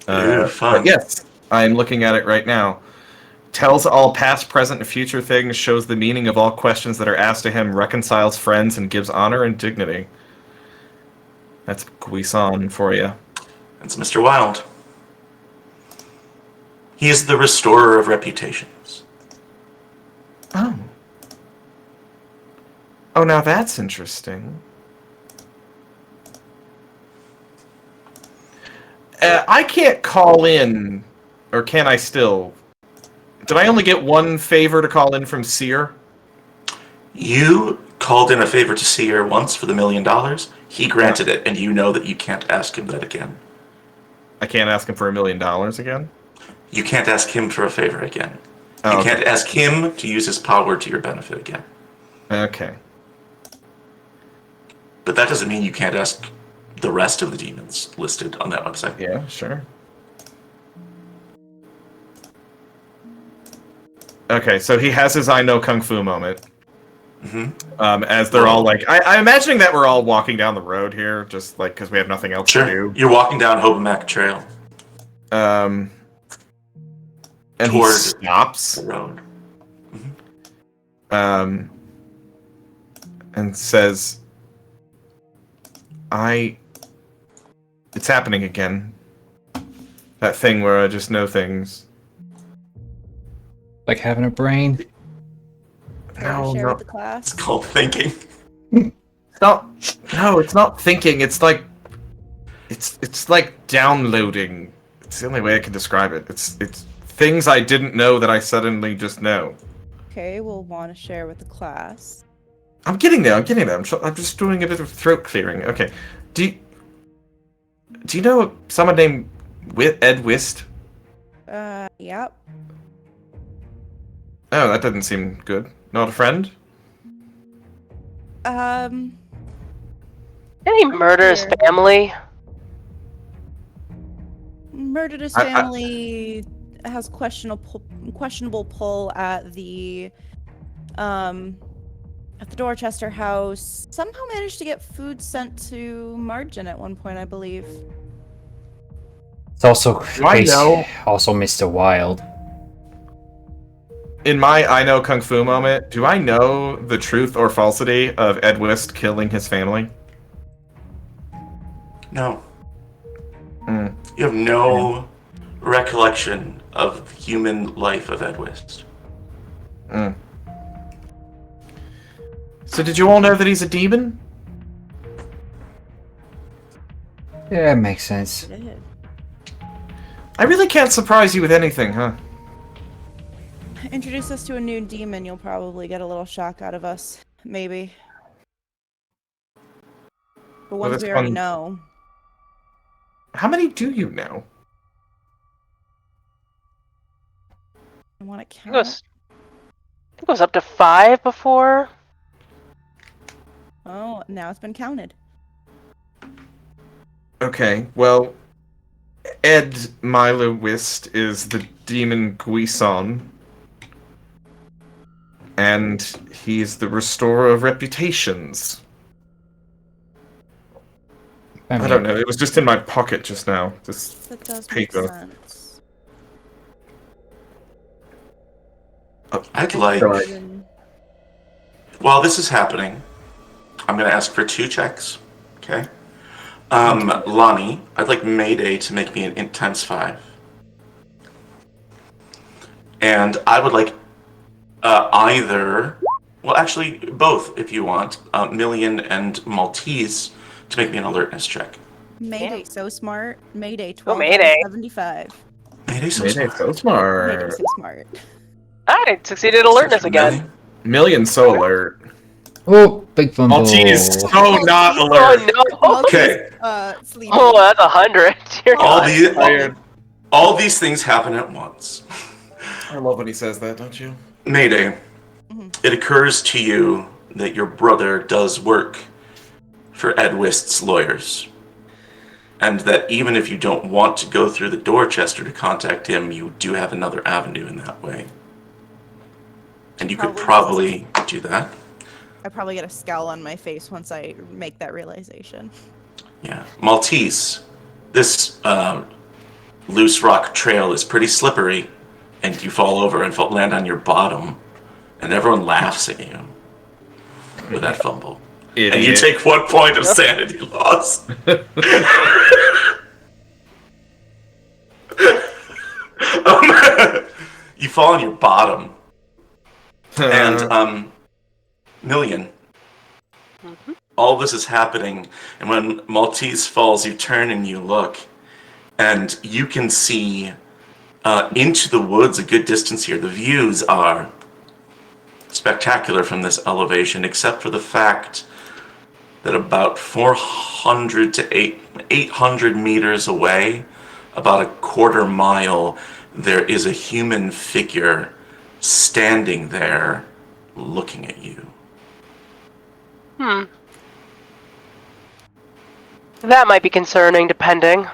Fun. But yes, I'm looking at it right now. Tells all past, present, and future things, shows the meaning of all questions that are asked to him, reconciles friends, and gives honor and dignity. That's Guison for you. That's Mr. Wild. He is the restorer of reputations. Oh. Oh, now that's interesting. I can't call in, or can I still? Did I only get 1 favor to call in from Seer? You called in a favor to Seer once for the $1 million. He granted it, and you know that you can't ask him that again. I can't ask him for $1 million again? You can't ask him for a favor again. Oh, You okay. can't ask him to use his power to your benefit again. Okay. But that doesn't mean you can't ask the rest of the demons listed on that website. Yeah, sure. Okay, so he has his I know Kung Fu moment. As they're all like, I'm imagining that we're all walking down the road here, just like because we have nothing else to Sure. do. You're walking down Hobomac Trail. And he Toward stops. the road. And says, it's happening again. That thing where I just know things. Like having a brain. No, Share no. with the class. It's called thinking. It's not. No, it's not thinking. It's like. It's like downloading. It's the only way I can describe it. It's things I didn't know that I suddenly just know. Okay, we'll want to share with the class. I'm getting there. I'm just doing a bit of throat clearing. Okay. Do you know someone named Ed Wist? Yep. Oh, that doesn't seem good. Not a friend? Did he murder his Here. family? Murdered his I- family, has questionable pull at the Dorchester house. Somehow managed to get food sent to Margin at one point, I believe. It's also I know? also Mr. Wild. In my I know Kung Fu moment, do I know the truth or falsity of Ed Wist killing his family? No. Mm. You have no recollection of human life of Ed Wist. Mm. So did you all know that he's a demon? Yeah, it makes sense. Did. I really can't surprise you with anything, huh? Introduce us to a new demon, you'll probably get a little shock out of us. Maybe. But Well, ones that's we already fun. know. How many do you know? I want to I count. think it was up to 5 before. Oh, now it's been counted. Okay, well, Ed Milo Wist is the demon Guison. And he's the restorer of reputations. I don't know, it was just in my pocket just now. This That does make paper. sense. I'd like, Right. while this is happening, I'm going to ask for 2 checks. Okay? Lonnie, I'd like Mayday to make me an int times 5. And I would like either, well, actually, both, if you want, Million and Maltese to make me an alertness check. Mayday, so smart. Mayday, Oh, 12 Mayday. 75. Mayday's so Mayday's smart. so Mayday, smart. so smart. I succeeded alertness again. Million? Million so alert. Oh, big fumble. Maltese so not Oh alert. no! Okay. Sleepy. Oh, that's 100. Dear All, God. all these things happen at once. I love when he says that, don't you? Mayday, it occurs to you that your brother does work for Ed Wist's lawyers. And that even if you don't want to go through the Dorchester to contact him, you do have another avenue in that way. And you could probably do that. I probably get a scowl on my face once I make that realization. Yeah. Maltese, this loose rock trail is pretty slippery, and you fall over and land on your bottom, and everyone laughs at you with that fumble. Idiot. And you take 1 point of sanity loss. You fall on your bottom. And, Million. All this is happening, and when Maltese falls, you turn and you look, and you can see into the woods a good distance here. The views are spectacular. spectacular from this elevation, except for the fact that about 400 to 800 meters away, about a quarter mile, there is a human figure standing there looking at you. That might be concerning, depending.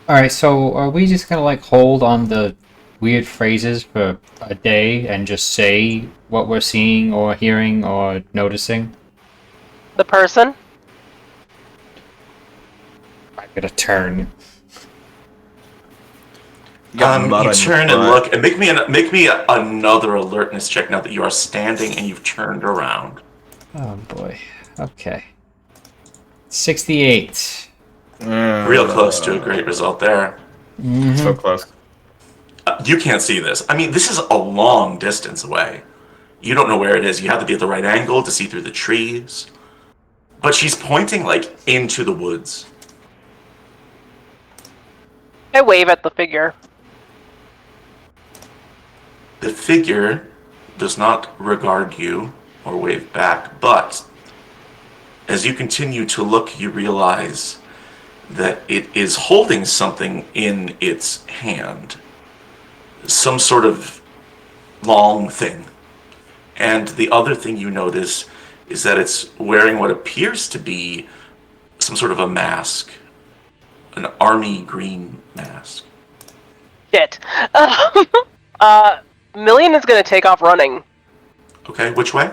Alright, so are we just gonna like hold on the weird phrases for a day and just say what we're seeing or hearing or noticing? The person? I'm gonna turn. You got mud You on your turn and butt. look, and make me another alertness check now that you are standing and you've turned around. Oh boy. Okay. 68. Real close to a great result there. So close. You can't see this. I mean, this is a long distance away. You don't know where it is. You have to be at the right angle to see through the trees. But she's pointing, like, into the woods. I wave at the figure. The figure does not regard you or wave back, but as you continue to look, you realize that it is holding something in its hand. Some sort of long thing. And the other thing you notice is that it's wearing what appears to be some sort of a mask. An army green mask. Shit. Million is gonna take off running. Okay, which way?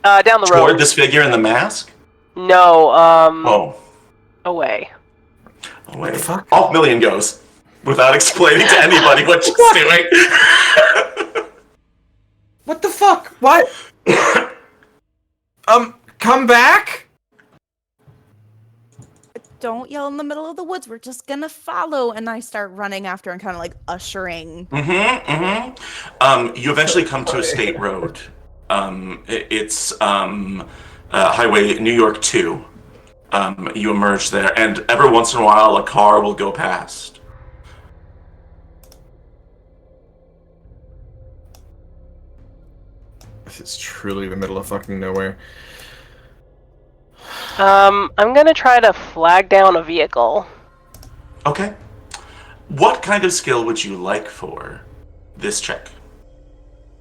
Down the Toward road. this figure in the mask? No, Oh, away. wait. Fuck. Off Million goes without explaining to anybody what she's doing. What the fuck? What? Come back? Don't yell in the middle of the woods. We're just gonna follow. And I start running after and kind of like ushering. You eventually come to a state road. It's Highway New York 2. You emerge there, and every once in a while, a car will go past. This is truly the middle of fucking nowhere. I'm gonna try to flag down a vehicle. Okay. What kind of skill would you like for this check?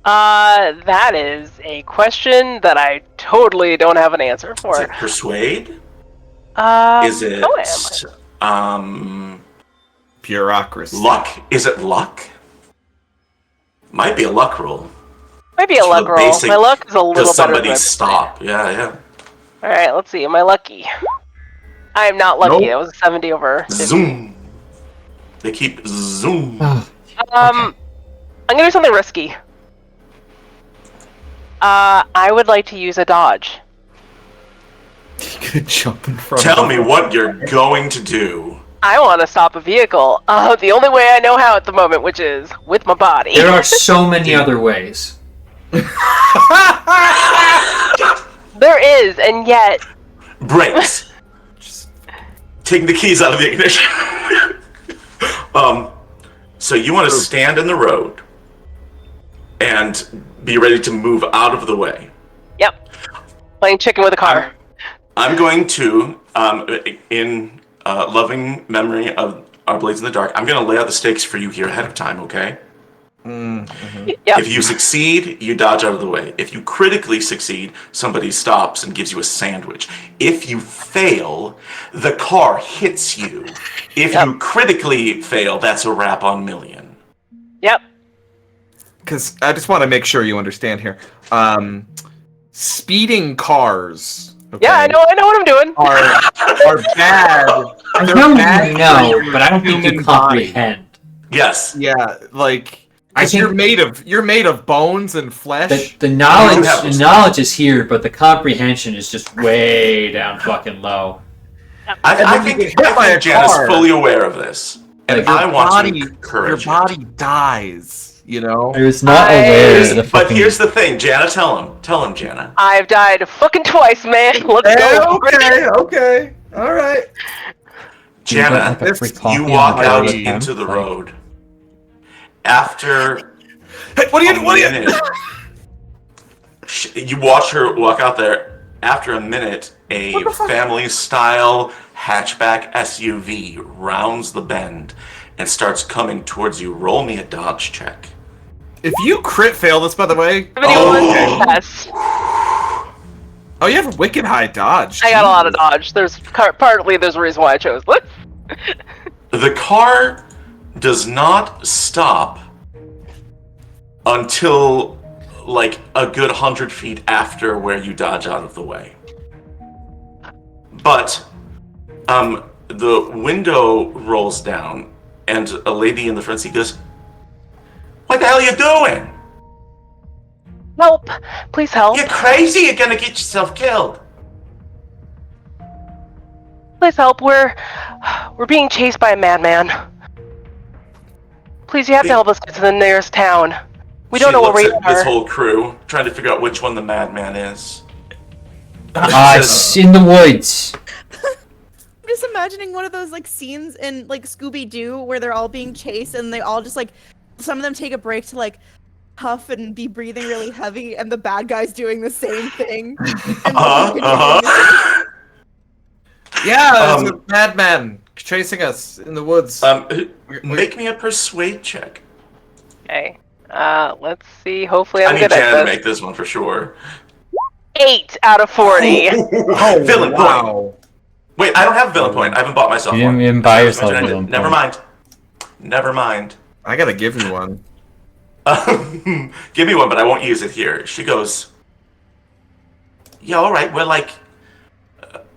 That is a question that I totally don't have an answer Is for. it persuade? Is it Oh, am Bureaucracy. luck? Is it luck? Might be a luck roll. Might be a Just luck the roll. basic- My luck is a little Does better somebody than stop? Yeah. Alright, let's see. Am I lucky? I am not lucky. Nope. That was a 70 over 50. Zoom. They keep zoom. I'm gonna do something risky. I would like to use a dodge. You could jump in front Tell of me what you're going to do. I want to stop a vehicle. The only way I know how at the moment, which is with my body. There are so many other ways. There is, and yet Brakes. Taking the keys out of the ignition. So you want to stand in the road and be ready to move out of the way. Yep. Playing chicken with a car. I'm going to, in loving memory of Our Blades in the Dark, I'm going to lay out the stakes for you here ahead of time, okay? Yep. If you succeed, you dodge out of the way. If you critically succeed, somebody stops and gives you a sandwich. If you fail, the car hits you. If you critically fail, that's a wrap on Million. Yep. Because I just want to make sure you understand here. Speeding cars. Okay, Yeah, I know what I'm doing. Are bad. I They're know bad you for know, your but I don't think you human body. comprehend. Yes. Yeah, like I think- you're made of bones and flesh. The You knowledge have the this. knowledge is here, but the comprehension is just way down fucking low. I then you think get hit by a Jan is car. fully aware of this. And Like, I want body, to your encourage body dies. You know. I was not aware of the it. But fucking... here's the thing, Jana, tell him, Jana. I've died fucking twice, man. Let's go. Okay, all right. Do you get, Jana, like, a free coffee you on walk the out way to town? into the Like, road. After Hey, what are you? a minute, You watch her walk out there. After a minute, a family-style hatchback SUV rounds the bend and starts coming towards you. Roll me a dodge check. If you crit fail this, by the way... Yes. Oh, you have a wicked high dodge. I got a lot of dodge. Partly there's a reason why I chose this. The car does not stop until like a good 100 feet after where you dodge out of the way. But the window rolls down and a lady in the front seat goes, "What the hell are you doing? Help! Please help! You're crazy! You're gonna get yourself killed!" Please help! We're being chased by a madman. Please, you have to help us get to the nearest town. We don't know where we are. This whole crew trying to figure out which one the madman is. It's in the woods. I'm just imagining one of those like scenes in like Scooby-Doo where they're all being chased and they all just like some of them take a break to like huff and be breathing really heavy, and the bad guy's doing the same thing. Yeah, it's a madman chasing us in the woods. Make me a persuade check. Okay. Let's see. Hopefully I'm good at this. I need Jan to make this one for sure. 8 out of 40. Oh, villain wow. point. Wait, I don't have a villain point. I haven't bought myself one. You didn't buy yourself a villain Never point. mind. Never mind. I gotta give you one. Give me one, but I won't use it here. She goes, "Yeah, all right. We're like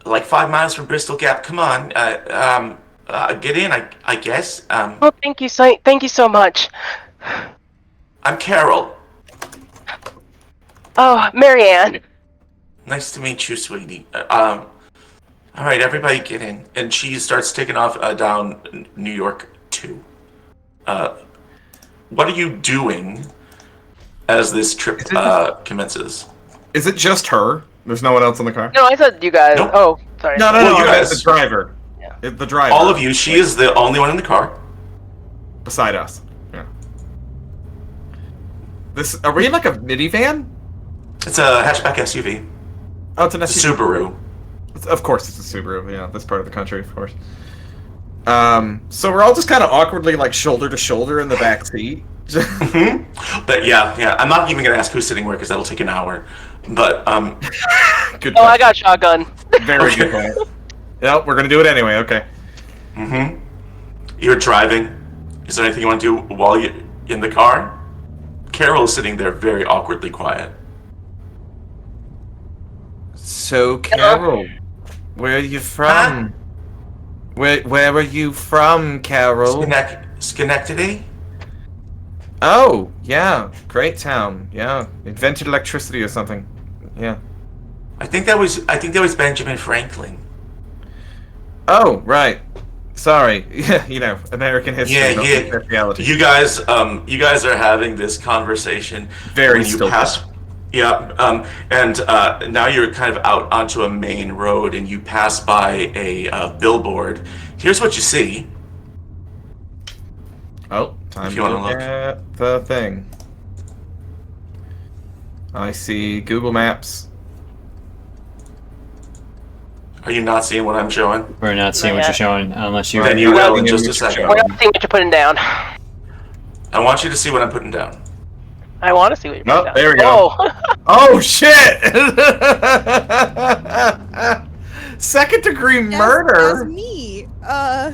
5 miles from Bristol Gap. Come on, get in. I guess." Oh, thank you so much. I'm Carol. Oh, Marianne. Nice to meet you, sweetie. All right, everybody, get in. And she starts taking off down New York 2. What are you doing as this trip commences? Is it just her? There's no one else in the car? No, I said you guys. Nope. Oh, sorry. No, Well, you I meant guys. the driver. Yeah. The driver. All of you. She is the only one in the car. Beside us. Yeah. Are we in like a minivan? It's a hatchback SUV. Oh, it's an It's a SUV. Subaru. Of course it's a Subaru, yeah, this part of the country, of course. So we're all just kind of awkwardly like shoulder to shoulder in the back seat. But yeah. I'm not even gonna ask who's sitting where because that'll take an hour. But Good Oh, point. I got shotgun. Very good point. Yep, we're gonna do it anyway, okay. You're driving. Is there anything you want to do while you're in the car? Carol is sitting there very awkwardly quiet. So, Carol, where are you from? Where are you from, Carol? Schenectady? Oh, yeah, great town. Yeah, invented electricity or something. Yeah. I think that was Benjamin Franklin. Oh, right. Sorry. Yeah, American history. Yeah, not yeah. speciality. You guys are having this conversation Very when you still. pass. Yeah, and now you're kind of out onto a main road, and you pass by a billboard. Here's what you see. Oh, time If to you wanna look look. at the thing. I see Google Maps. Are you not seeing what I'm showing? We're not seeing what Yeah. you're showing unless you. Then you Well, will in you just need a to second. show. We're not seeing what you're putting down. I want you to see what I'm putting down. I want to see what you're putting Oh, down. there we go. Oh. Oh shit! Second degree That's murder. me. No.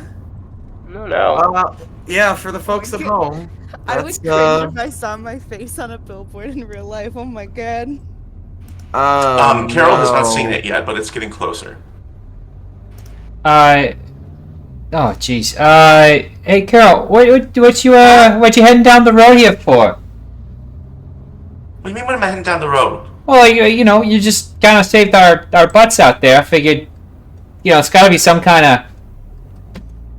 Yeah, for the folks at home. I would That's, cringe if I saw my face on a billboard in real life. Oh my god. Carol has not no. seen it yet, but it's getting closer. Oh, jeez. Hey, Carol, what you heading down the road here for? What do you mean when I'm heading down the road? Well, you just kind of saved our butts out there. I figured, it's got to be some kind of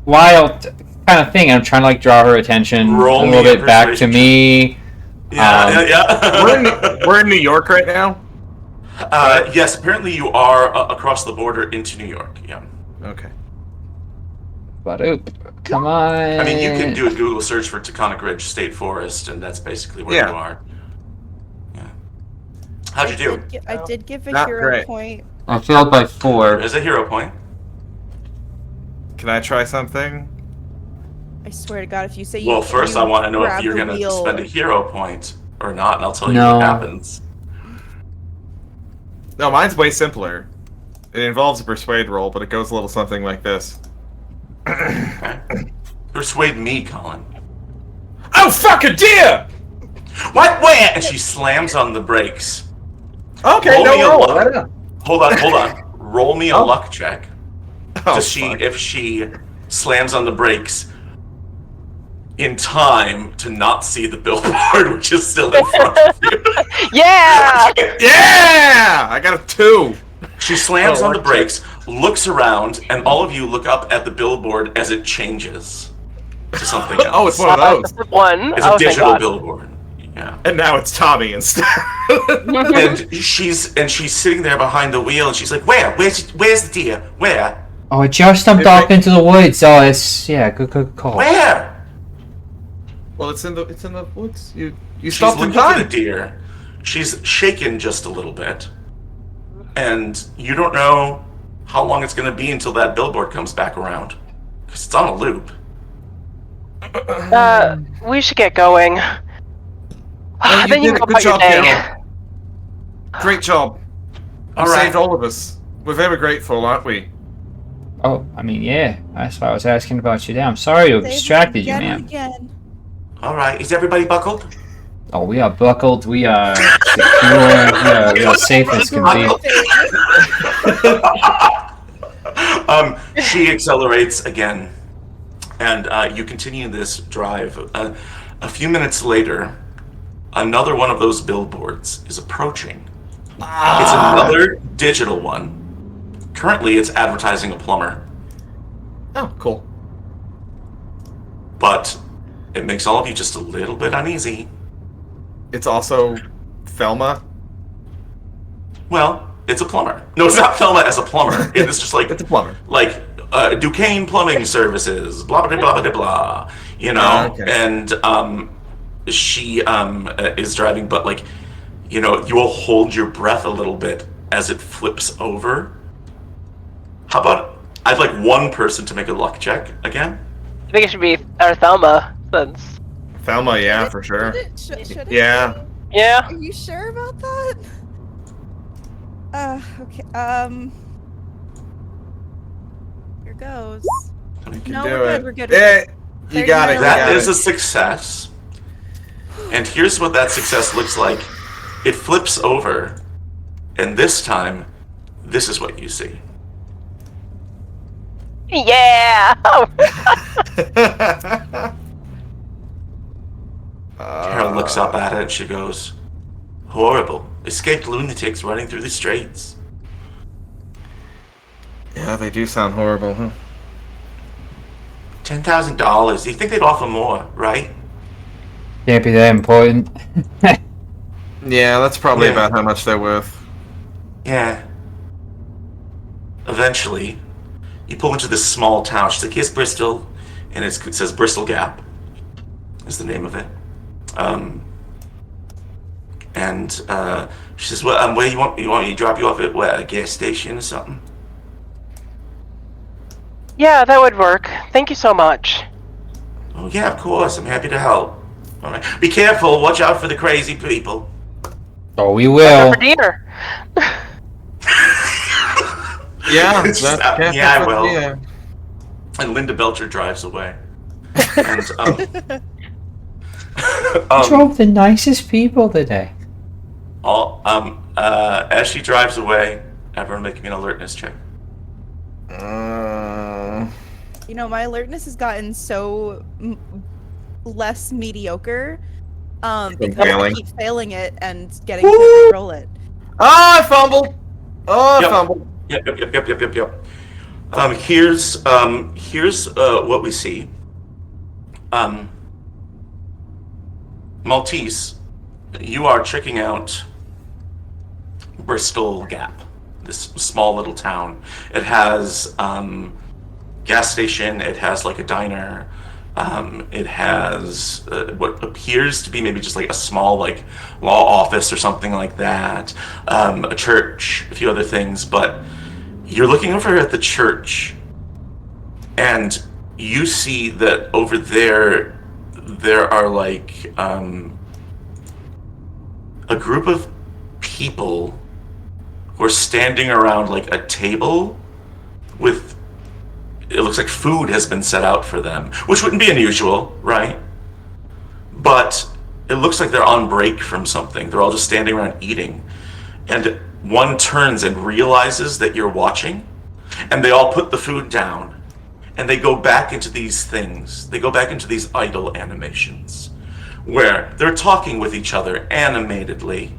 wild kind of thing. I'm trying to draw her attention Roll a me little a bit back to persuasion me. Yeah. We're in New York right now. Yes, apparently you are across the border into New York. Yeah. Okay. But come on. I mean, you can do a Google search for Taconic Ridge State Forest, and that's basically where Yeah. you are. How'd you do? I did give a Not hero great. point. I failed by 4. There's a hero point. Can I try something? I swear to God, if you say Well, you first you I want to know if grab you're the going to wheel- spend a hero point or not, and I'll tell you No. what happens. No, mine's way simpler. It involves a persuade roll, but it goes a little something like this. Okay. Persuade me, Colin. Oh, fuck a deer! What? Where? And she slams on the brakes. Okay, Roll no me a roll. luck. Right on. Hold on. Roll me a Oh. luck check. Oh, Does she, fuck. if she slams on the brakes in time to not see the billboard, which is still in front of you. Yeah! Yeah! I got a 2. She slams Oh, on the luck brakes, looks around, and all of you look up at the billboard as it changes to something else. Oh, it's one of those. One. It's Oh, a thank digital God. billboard. Yeah. And now it's Tommy instead. And she's sitting there behind the wheel, and she's like, Where's the deer? Where? Oh, I just jumped off into the woods. Oh, it's good call. Where? Well, it's in the woods. You She's stopped in looking for the time. deer. She's shaken just a little bit. And you don't know how long it's going to be until that billboard comes back around. Because it's on a loop. We should get going. You Then you did can a go good about your job, day. Carol. Great job. All You right. saved all of us. We're very grateful, aren't we? Oh, I mean, yeah. That's why I was asking about you there. I'm sorry to have Save distracted you, again ma'am. and again. All right. Is everybody buckled? Oh, we are buckled. We are secure. We are safe as can be. She accelerates again. And you continue this drive. A few minutes later, another one of those billboards is approaching. It's another digital one. Currently, it's advertising a plumber. Oh, cool. But it makes all of you just a little bit uneasy. It's also Thelma. Well, it's a plumber. No, it's not Thelma as a plumber. It's just like It's a plumber. like Duquesne Plumbing Services, blah blah blah blah blah. You know, Okay. and she is driving, but like, you know, you will hold your breath a little bit as it flips over. How about I'd like one person to make a luck check again? I think it should be our Thelma, since... Thelma, yeah, for sure. Should it Yeah. Yeah. Are you sure about that? Okay. Here goes. You can No, do we're it. good, we're good. Yeah, you got it. 39. You That got is it. a success. And here's what that success looks like. It flips over, and this time, this is what you see. Yeah! Carol looks up at it and she goes, "Horrible. Escaped lunatics running through the streets." Yeah, they do sound horrible, huh? $10,000. You think they'd offer more, right? Can't be that important. Yeah, that's probably Yeah. about how much they're worth. Yeah. Eventually, you pull into this small town. She's like, "Here's Bristol," and it says Bristol Gap is the name of it. And she says, "Well, where you want me to drop you off at? Where, a gas station or something?" Yeah, that would work. Thank you so much. "Oh yeah, of course. I'm happy to help. All right. Be careful. Watch out for the crazy people." Oh, we will. For dinner. Yeah, It's just, that's yeah, I will. Yeah. And Linda Belcher drives away. And You drove the nicest people today. as she drives away, everyone make me an alertness check. You know, my alertness has gotten so less mediocre. Because I failing. keep failing it and getting to re-roll it. Oh, I fumbled. Oh, I Yep. fumbled. Yep. Here's what we see. Maltese, you are checking out Bristol Gap, this small little town. It has gas station. It has like a diner. It has what appears to be maybe just like a small like law office or something like that, a church, a few other things. But you're looking over at the church, and you see that over there are like a group of people who are standing around like a table with, it looks like food has been set out for them, which wouldn't be unusual, right? But it looks like they're on break from something. They're all just standing around eating. And one turns and realizes that you're watching, and they all put the food down, and they go back into these things. They go back into these idle animations, where they're talking with each other animatedly,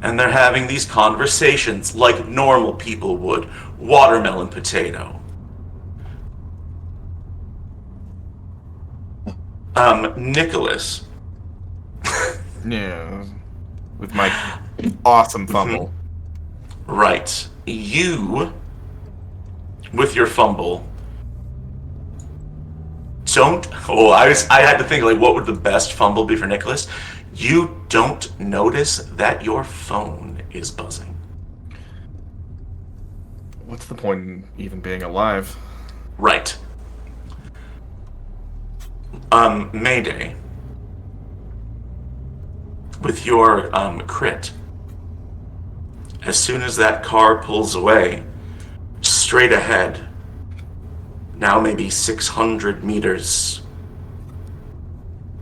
and they're having these conversations like normal people would. Watermelon potato. Nicholas. Yeah. With my awesome fumble. Right. You, with your fumble, don't. Oh, I had to think like, what would the best fumble be for Nicholas? You don't notice that your phone is buzzing. What's the point in even being alive? Right. Mayday. With your crit, as soon as that car pulls away, straight ahead, now maybe 600 meters,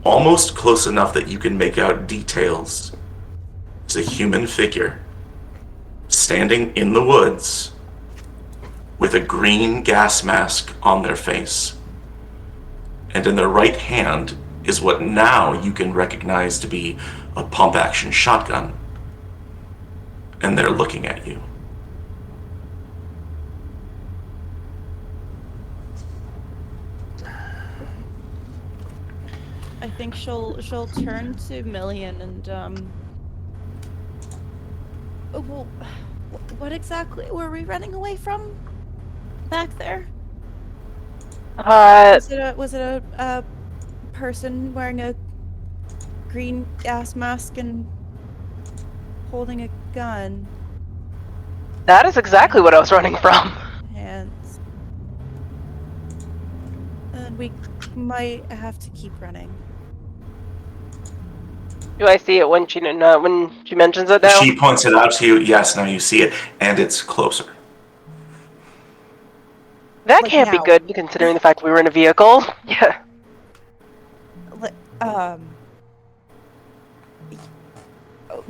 almost close enough that you can make out details, is a human figure standing in the woods with a green gas mask on their face. And in their right hand is what now you can recognize to be a pump-action shotgun. And they're looking at you. I think she'll turn to Million and well, what exactly were we running away from back there? Was it a person wearing a green gas mask and holding a gun? That is exactly what I was running from. And we might have to keep running. Do I see it when she mentions it now? She points it out to you. Yes, now you see it, and it's closer. That Like can't now. be good, considering the fact we were in a vehicle. Yeah.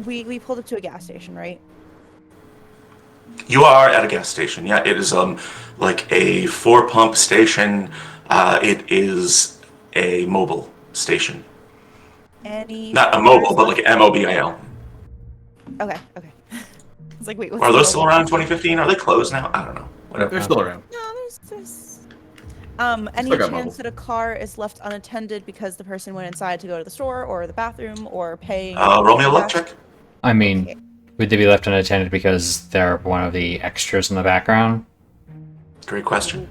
We pulled up to a gas station, right? You are at a gas station. Yeah, it is like a 4-pump station. It is a mobile station. Not a mobile, but like an MOBIL. Okay. It's like, wait, what's Are the those still mobile? around 2015? Are they closed now? I don't know. Whatever. They're still around. No, there's any Still got chance mobile. that a car is left unattended because the person went inside to go to the store or the bathroom or paying? Roll me electric. I mean, would they be left unattended because they're one of the extras in the background? Great question.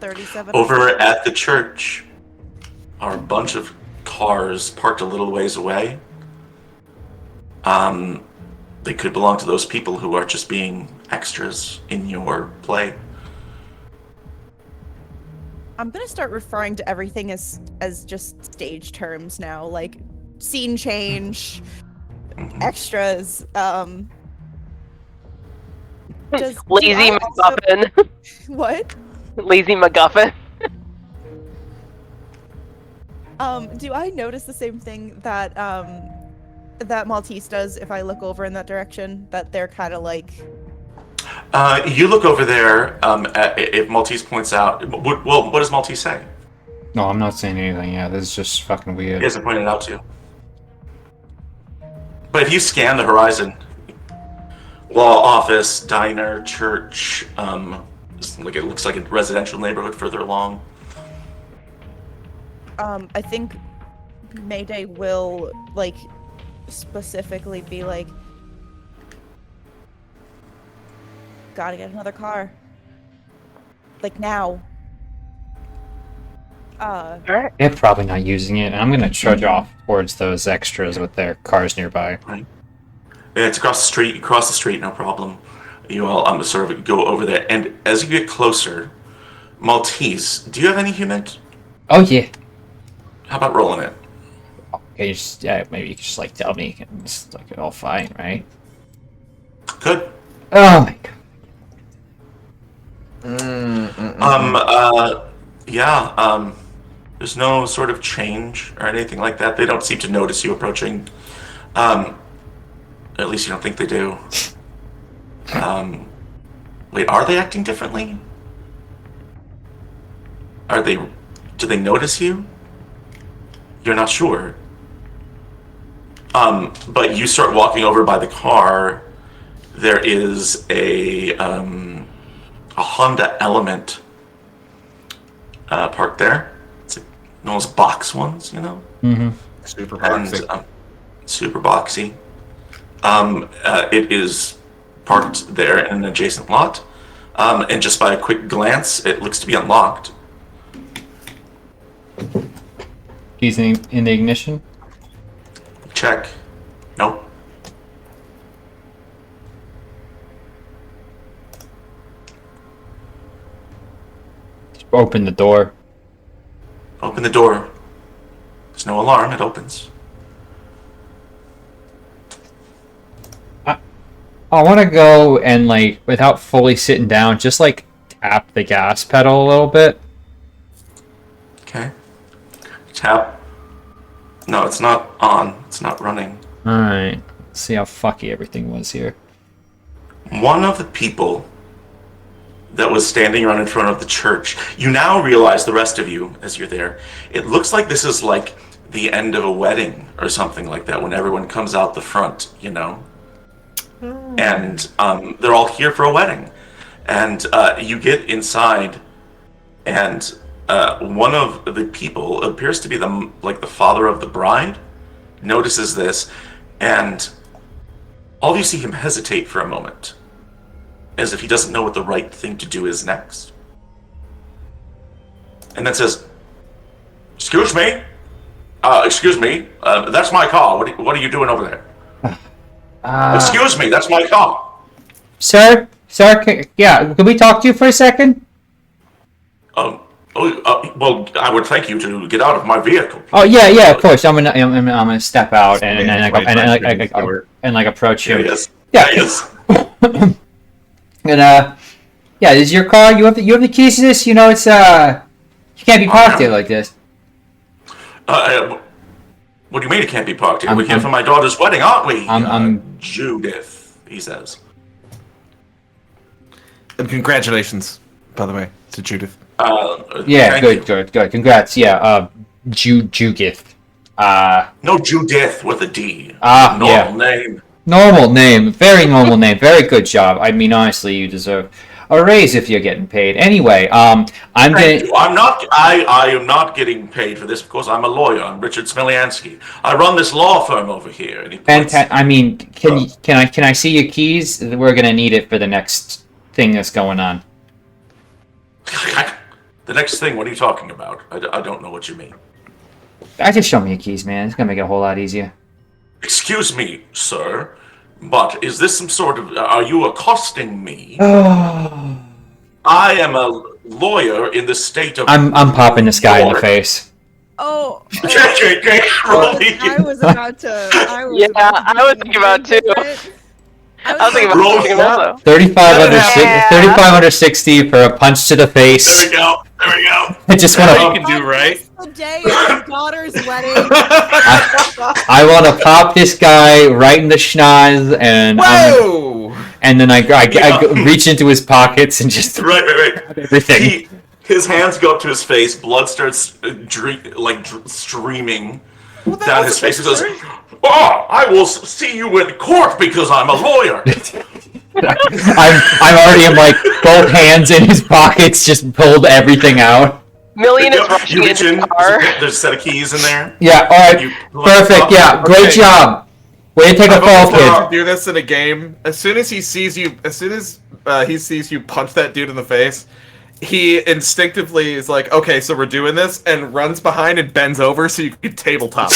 37. Over at the church are a bunch of cars parked a little ways away. They could belong to those people who are just being extras in your play. I'm gonna start referring to everything as just stage terms now, like scene change, extras. Do Lazy I also- MacGuffin. What? Lazy MacGuffin. Do I notice the same thing that that Maltese does if I look over in that direction? That they're kind of like. You look over there. If Maltese points out, what does Maltese say? No, I'm not saying anything. Yeah, this is just fucking He weird. hasn't pointed it out to you. But if you scan the horizon, law office, diner, church, like it looks like a residential neighborhood further along. I think Mayday will like specifically be like, gotta get another car. Like now. Alright. They're probably not using it, and I'm gonna trudge off towards those extras with their cars nearby. Right. Yeah, it's across the street. You cross the street, no problem. You all sort of go over there, and as you get closer, Maltese, do you have any humid? Oh yeah. How about rolling it? Okay, you just, yeah, maybe you could just like tell me it's like all fine, right? Good. Oh my god. There's no sort of change or anything like that. They don't seem to notice you approaching. At least you don't think they do. Wait, are they acting differently? Do they notice you? You're not sure. But you start walking over by the car. There is a Honda Element parked there. It's like those box ones, you know? Mm-hmm. Super boxy. And, super boxy. It is parked there in an adjacent lot. And just by a quick glance, it looks to be unlocked. Keys in the ignition? Check. Nope. Open the door. Open the door. There's no alarm, it opens. I want to go and, like, without fully sitting down, just, like, tap the gas pedal a little bit. Okay. Tap. No, it's not on. It's not running. Alright. Let's see how fucky everything was here. One of the people that was standing around in front of the church, you now realize, the rest of you, as you're there, it looks like this is like the end of a wedding or something like that, when everyone comes out the front, you know? And they're all here for a wedding. And you get inside, and one of the people appears to be the father of the bride, notices this, and all of you see him hesitate for a moment, as if he doesn't know what the right thing to do is next. And then says, excuse me, that's my car. What are you doing over there? Excuse me, that's my car. Sir, can we talk to you for a second? Well, I would thank you to get out of my vehicle. Oh yeah, of course. I'm gonna step out and approach him. Yes. Yeah. Yes. And yeah, this is your car. You have the keys to this. You know it's you can't be parked here like this. What do you mean it can't be parked here? We're here for my daughter's wedding, aren't we? I'm Judith, he says. And congratulations, by the way, to Judith. Yeah, thank good. Congrats. Yeah, Judith. No, Judith with a D. Normal name. Normal name. Very normal name. Very good job. I mean, honestly, you deserve a raise if you're getting paid. Anyway, I am not getting paid for this because I'm a lawyer. I'm Richard Smilyansky. I run this law firm over here. And I mean, can I see your keys? We're gonna need it for the next thing that's going on. The next thing? What are you talking about? I don't know what you mean. Just show me your keys, man. It's gonna make it a whole lot easier. Excuse me, sir, but is this some sort of... Are you accosting me? Oh. I am a lawyer in the state of... I'm popping this guy in the face. Oh. I was about to. I was thinking about it too. I was thinking about it also. 3560 for a punch to the face. There we go. I just want to. You can do right. The day of his daughter's wedding. I want to pop this guy right in the schnoz, and and then I reach into his pockets and just right. everything. His hands go up to his face. Blood starts streaming down his face. He says, "Oh, I will see you in court because I'm a lawyer." I'm already in both hands in his pockets, just pulled everything out. Million is rushing into the car. There's a set of keys in there. Yeah, alright. Perfect, yeah, great job. Way to take a fall, kid. Do this in a game. As soon as he sees you punch that dude in the face, he instinctively is like, okay, so we're doing this, and runs behind and bends over so you can tabletop.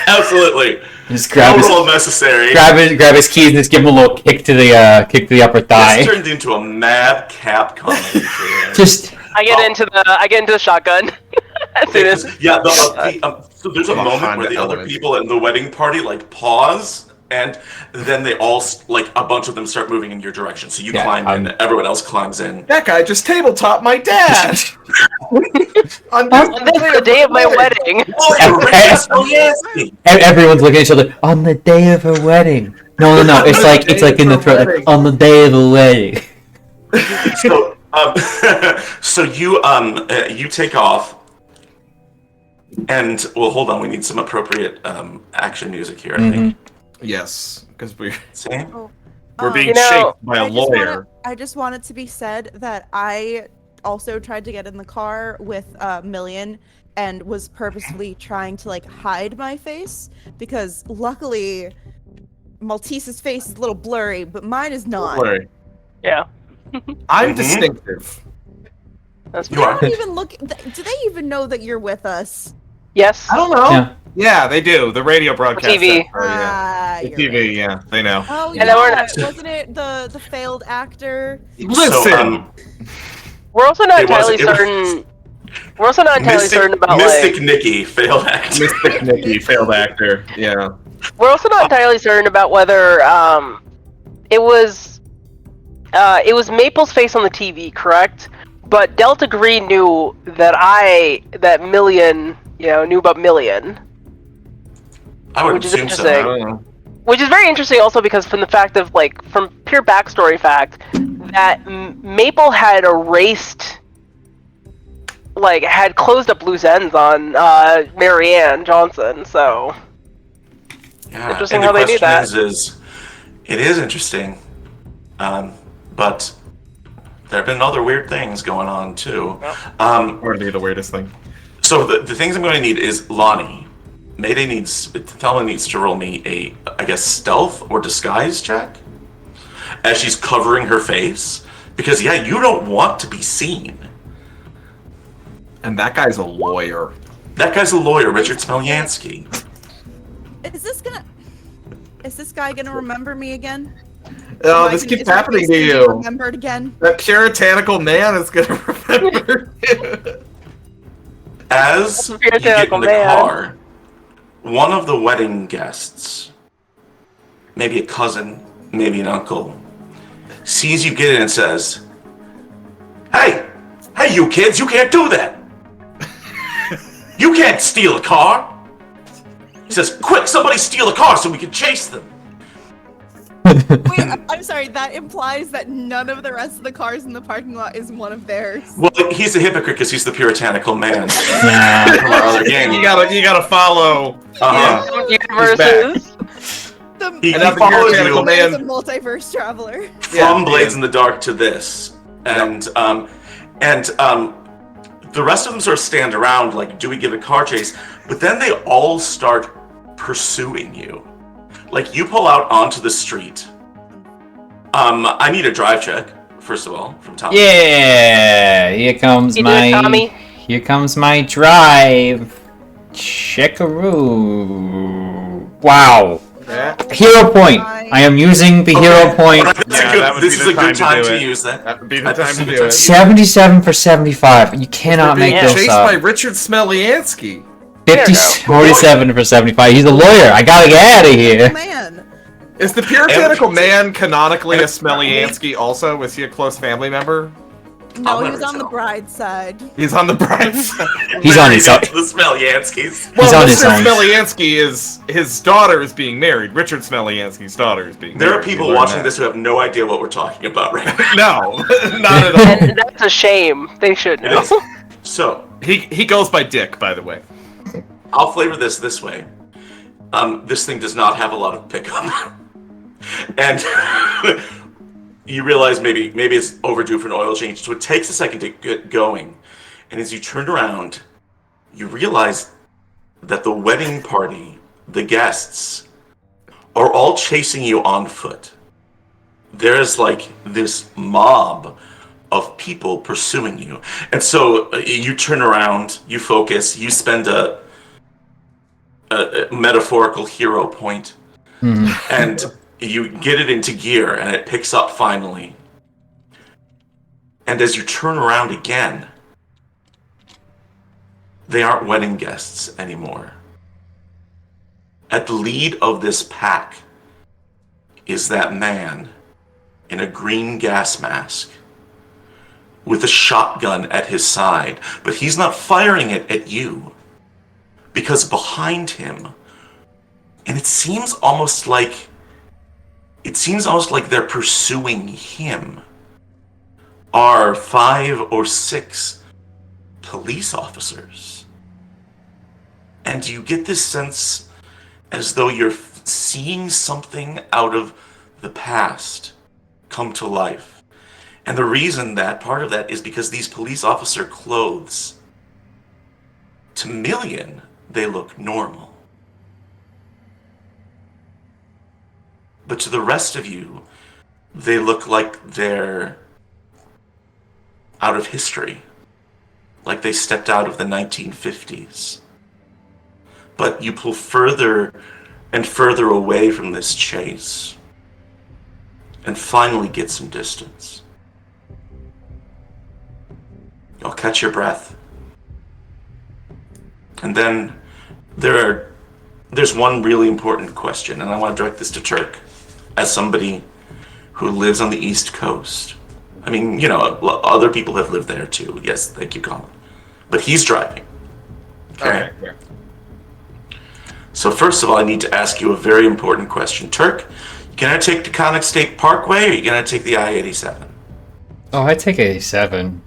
Absolutely. Just grab No his, roll necessary. grab his keys and just give him a little kick to the upper thigh. This turned into a madcap comedy. Just I get into the shotgun. As soon as Yeah, so there's a moment Honda where the other Element. people in the wedding party like pause, and then they all like a bunch of them start moving in your direction. So you Yeah, climb in, everyone else climbs in. That guy just tabletop my dad. On this is the day of my wedding. Oh, yes. everyone's looking at each other on the day of her wedding. No. It's like in the throat, like, on the day of a wedding. So, so you take off, and well, hold on. We need some appropriate action music here. I think. Yes, because we're See? being You know, shaped by a lawyer. I just want it to be said that I also tried to get in the car with Million and was purposefully trying to like hide my face because luckily Maltese's face is a little blurry, but mine is not. Blurry. Yeah, I'm Mhm. distinctive. that's You are. They don't even look. Do they even know that you're with us? yes. I don't know. Yeah. Yeah, they do. The radio broadcast. TV. Oh, yeah. Ah, The you're TV, right. yeah, they know. Oh And then we're yeah, not- wasn't it the failed actor? Listen! So, We're also not It was- entirely it was- certain. We're also not entirely certain about Mystic like. Nikki failed act. Mystic Nikki, failed actor. Yeah. We're also not entirely certain about whether it was Maple's face on the TV, correct? But Delta Green knew that Million, knew about Million, I would Which is assume so. I interesting. don't know. which is very interesting also because from the fact of like from pure backstory fact that Maple had erased, like had closed up loose ends on Marianne Johnson, so. Yeah, Interesting and the how they knew question that. is, it is interesting, but there have been other weird things going on too. Or be the weirdest thing. So the things I'm going to need is Lonnie. Thelma needs to roll me I guess, stealth or disguise check as she's covering her face, because yeah, you don't want to be seen. And that guy's a lawyer. That guy's a lawyer, Richard Smelyansky. Is this guy gonna remember me again? Oh, Am I this gonna- keeps is my happening face to gonna be you. Remembered again? That puritanical man is gonna remember you. As you get in puritanical the man. car, one of the wedding guests, maybe a cousin, maybe an uncle, sees you get in and says, Hey, you kids, you can't do that. You can't steal a car. He says, quick, somebody steal a car so we can chase them. Wait, I'm sorry. That implies that none of the rest of the cars in the parking lot is one of theirs. Well, he's a hypocrite because he's the puritanical man Yeah. from our other game. You gotta follow. Uh-huh. Universes. He And that's the followed puritanical you man. There's a multiverse traveler. from Yeah. Blades in the Dark to this, and the rest of them sort of stand around like, do we give a car chase? But then they all start pursuing you. Like, you pull out onto the street. I need a drive check, first of all, from Tommy. Yeah, here comes You do it, Tommy. Here comes my drive. Checkaroo. Wow. Yeah. Hero point. I am using the hero point. Alright, Yeah, that would this be is the a good time time to do to it. use that. That would be the At time to the do it. 77 for 75. You cannot make Being this chased by up. Richard Smelyansky. 50, There you 47 for 75. He's a lawyer. I gotta get out of here. Man. Is the puritanical man canonically a Smelyansky also? Was he a close family member? No, I'll he never was on the tell. bride's side. He's on the bride's side. He's on his own. The Smelyanskis. He's on his Mr. own. Smelyansky is his daughter is being married. Richard Smelyansky's daughter is being There married. are people You learn watching that. this who have no idea what we're talking about right now. No, not at all. And that's a shame. They should It know. is. So, He goes by Dick, by the way. I'll flavor this way. This thing does not have a lot of pickup. And you realize maybe it's overdue for an oil change, so it takes a second to get going. And as you turn around, you realize that the wedding party, the guests, are all chasing you on foot. There's like this mob of people pursuing you. And so you turn around, you focus, you spend a metaphorical hero point, and you get it into gear, and it picks up finally. And as you turn around again, they aren't wedding guests anymore. At the lead of this pack is that man in a green gas mask with a shotgun at his side, but he's not firing it at you, because behind him, and it seems almost like they're pursuing him, are 5 or 6 police officers. And you get this sense as though you're seeing something out of the past come to life. And the reason that, part of that, is because these police officer clothes, to Million, they look normal. But to the rest of you, they look like they're out of history. Like they stepped out of the 1950s. But you pull further and further away from this chase, and finally get some distance. You'll catch your breath. And then there's one really important question, and I want to direct this to Turk, as somebody who lives on the East Coast. I mean, you know, other people have lived there too. Yes, thank you, Colin. But he's driving. Okay? Yeah. So first of all, I need to ask you a very important question. Turk, you gonna take the Conic State Parkway, or you gonna take the I-87? Oh, I take 87.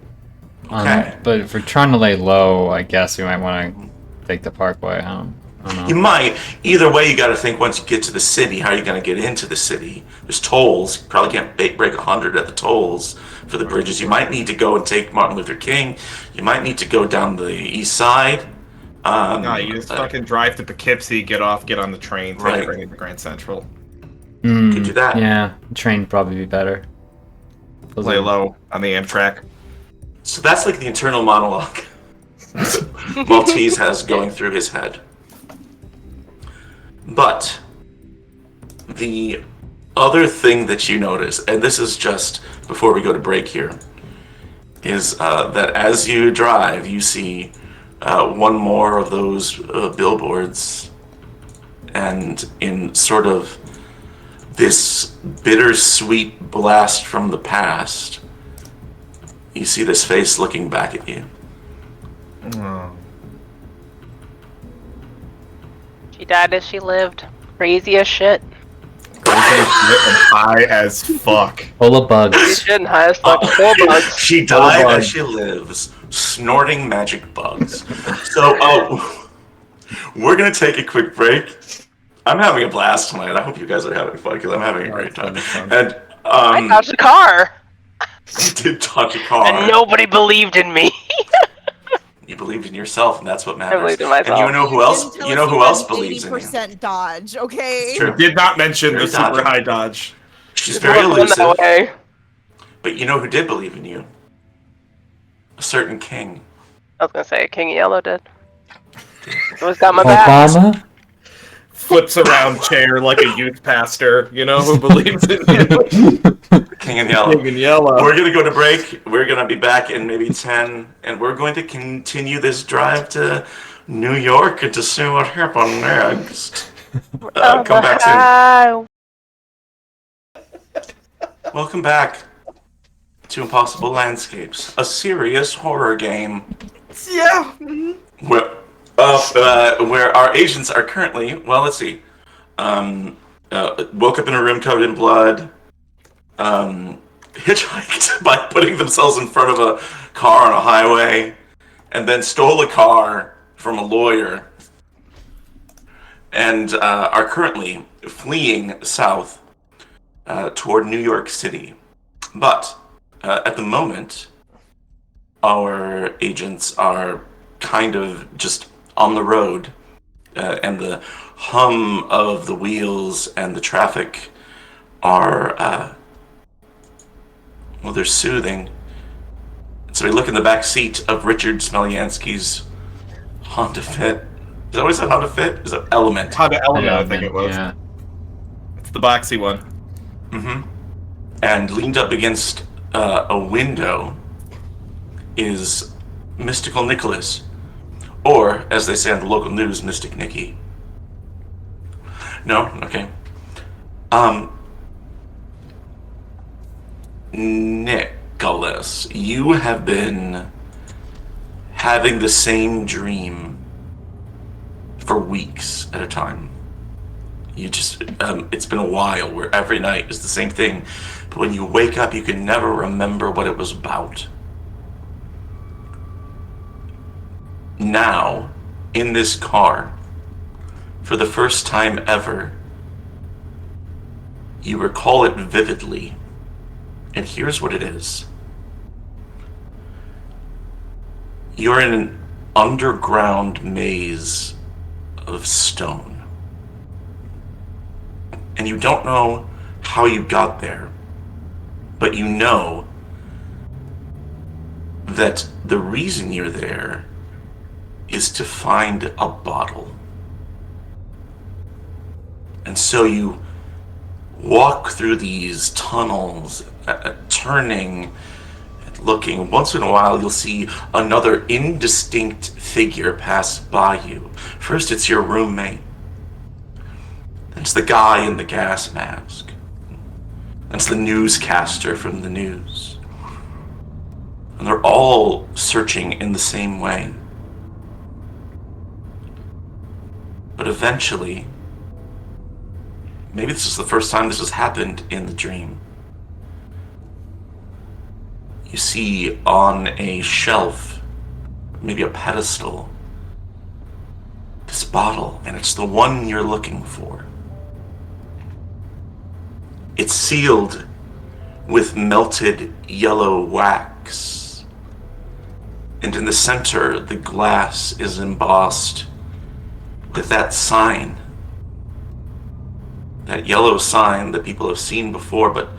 Okay. But if we're trying to lay low, I guess we might want to take the Parkway. I don't know. You might. Either way, you got to think once you get to the city, how are you going to get into the city? There's tolls. You probably can't break 100 at the tolls for the bridges. You might need to go and take Martin Luther King. You might need to go down the east side. No, you just fucking drive to Poughkeepsie, get off, get on the train, take Right. it right into Grand Central. Could do that. Yeah, train would probably be better. Lay low on the Amtrak. So that's like the internal monologue Maltese has going through his head. But the other thing that you notice, and this is just before we go to break here, is that as you drive, you see one more of those billboards, and in sort of this bittersweet blast from the past, you see this face looking back at you. Oh. She died as she lived. Crazy as shit. High as fuck. Full of She bugs. shouldn't high as fuck. Full bugs. She died as she lives, snorting magic bugs. So, we're gonna take a quick break. I'm having a blast tonight. I hope you guys are having fun, because I'm having a great time. And I touched the car, you did touch a car. and nobody believed in me. You believed in yourself, and that's what matters. believed in myself. And you know who else? You know who else believes in you? 80% dodge, okay? True. Did not mention Very the super dodgy. high dodge. She's very It wasn't elusive. that way. But you know who did believe in you? A certain king. I was gonna say King Yellow did. Always got my back. Obama? Flips around chair like a youth pastor. You know who believes in you? King in Yellow. King in yellow. We're gonna go to break. We're gonna be back in maybe 10, and we're going to continue this drive to New York and to see what happened next. Come back soon. Welcome back to Impossible Landscapes, a serious horror game. Yeah. Where our agents are currently, well, let's see, woke up in a room covered in blood, hitchhiked by putting themselves in front of a car on a highway, and then stole a car from a lawyer, and are currently fleeing south toward New York City. But at the moment, our agents are kind of just on the road, and the hum of the wheels and the traffic are, well, they're soothing, So we look in the back seat of Richard Smelyansky's Honda Fit. Is that what it said, Honda Fit? Is it Element? Honda Element, I think it was. Yeah. It's the boxy one. Mm-hmm. And leaned up against a window is Mystical Nicholas, or, as they say on the local news, Mystic Nicky. No? Okay. Nicholas, you have been having the same dream for weeks at a time. You just, it's been a while where every night is the same thing, but when you wake up, you can never remember what it was about. Now, in this car, for the first time ever, you recall it vividly, and here's what it is. You're in an underground maze of stone. And you don't know how you got there, but you know that the reason you're there is to find a bottle. And so you walk through these tunnels, turning and looking. Once in a while, you'll see another indistinct figure pass by you. First, it's your roommate. It's the guy in the gas mask. It's the newscaster from the news. And they're all searching in the same way. But eventually, maybe this is the first time this has happened in the dream, you see on a shelf, maybe a pedestal, this bottle, and it's the one you're looking for. It's sealed with melted yellow wax. And in the center, the glass is embossed with that sign. That yellow sign that people have seen before, but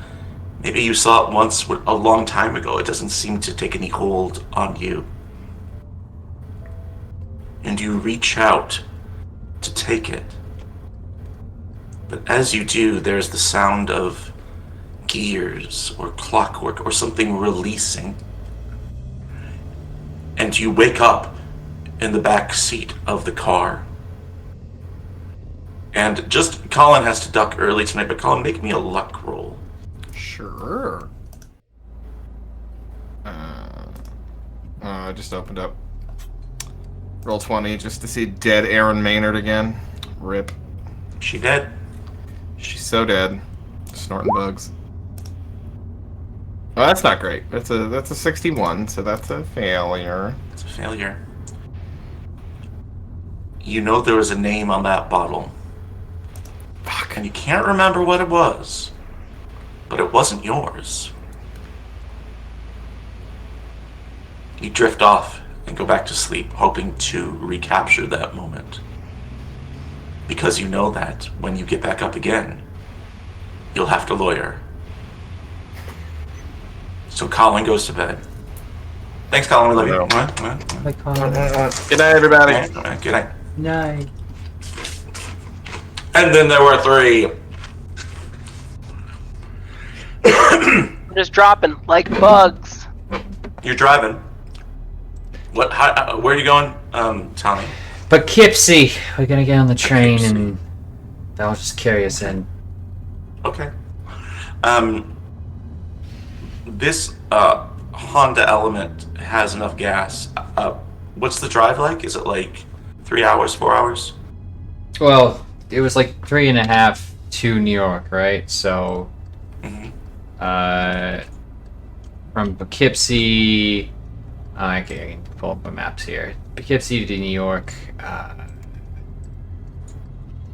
maybe you saw it once a long time ago. It doesn't seem to take any hold on you. And you reach out to take it. But as you do, there's the sound of gears or clockwork or something releasing. And you wake up in the back seat of the car. And just, Colin has to duck early tonight, but Colin, make me a luck roll. Sure. I just opened up roll 20 just to see dead Aaron Maynard again. Rip. She dead. She's so dead. Snorting bugs. Oh, that's not great. That's a 61, so that's a failure. It's a failure. You know there was a name on that bottle. Fuck. And you can't remember what it was. But it wasn't yours. You drift off and go back to sleep, hoping to recapture that moment. Because you know that when you get back up again, you'll have to lawyer. So Colin goes to bed. Thanks, Colin. We love you. Bye, Colin. Good night, everybody. Good night. Night. And then there were 3. I'm just dropping like bugs. You're driving. What? How, where are you going, Tommy? Poughkeepsie. We're gonna get on the train Poughkeepsie. and that'll just carry us in. Okay. This Honda Element has enough gas. What's the drive like? Is it like 3 hours, 4 hours? Well, it was like 3.5 to New York, right? So, from Poughkeepsie, I can pull up my maps here. Poughkeepsie to New York. I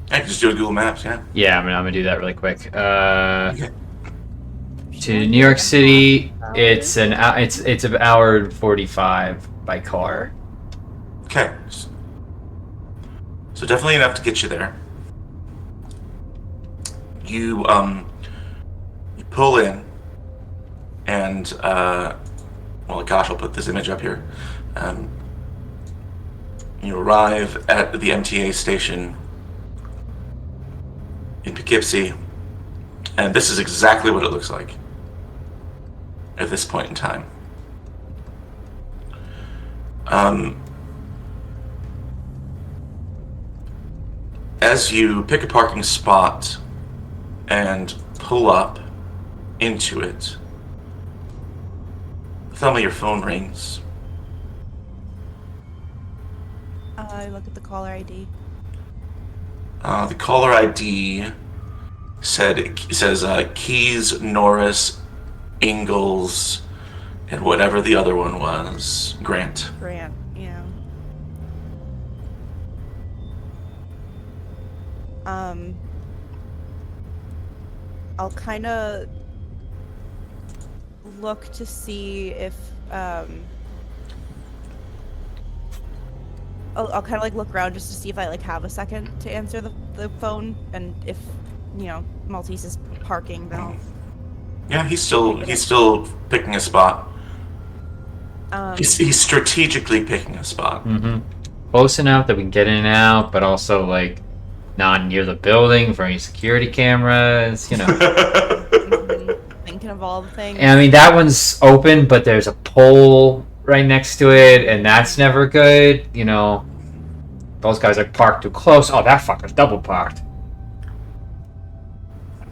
can just do a Google Maps, yeah. Yeah, I'm gonna do that really quick. Okay. To New York City, it's an hour and 45 by car. Okay. So definitely enough to get you there. You pull in, and well, gosh, I'll put this image up here. You arrive at the MTA station in Poughkeepsie, and this is exactly what it looks like at this point in time. As you pick a parking spot and pull up into it, Thelma, your phone rings. I look at the caller ID. The caller ID says Keys, Norris, Ingalls, and whatever the other one was, Grant. Grant, yeah. I'll kind of look to see if I'll kind of like look around just to see if I like have a second to answer the phone, and if Maltese is parking, then I'll... Yeah, he's still picking a spot. He's strategically picking a spot. Mm-hmm. Close enough that we can get in and out, but also like not near the building for any security cameras, Thinking of all the things. And I mean, that one's open, but there's a pole right next to it, and that's never good. Those guys are parked too close. Oh, that fucker's double parked.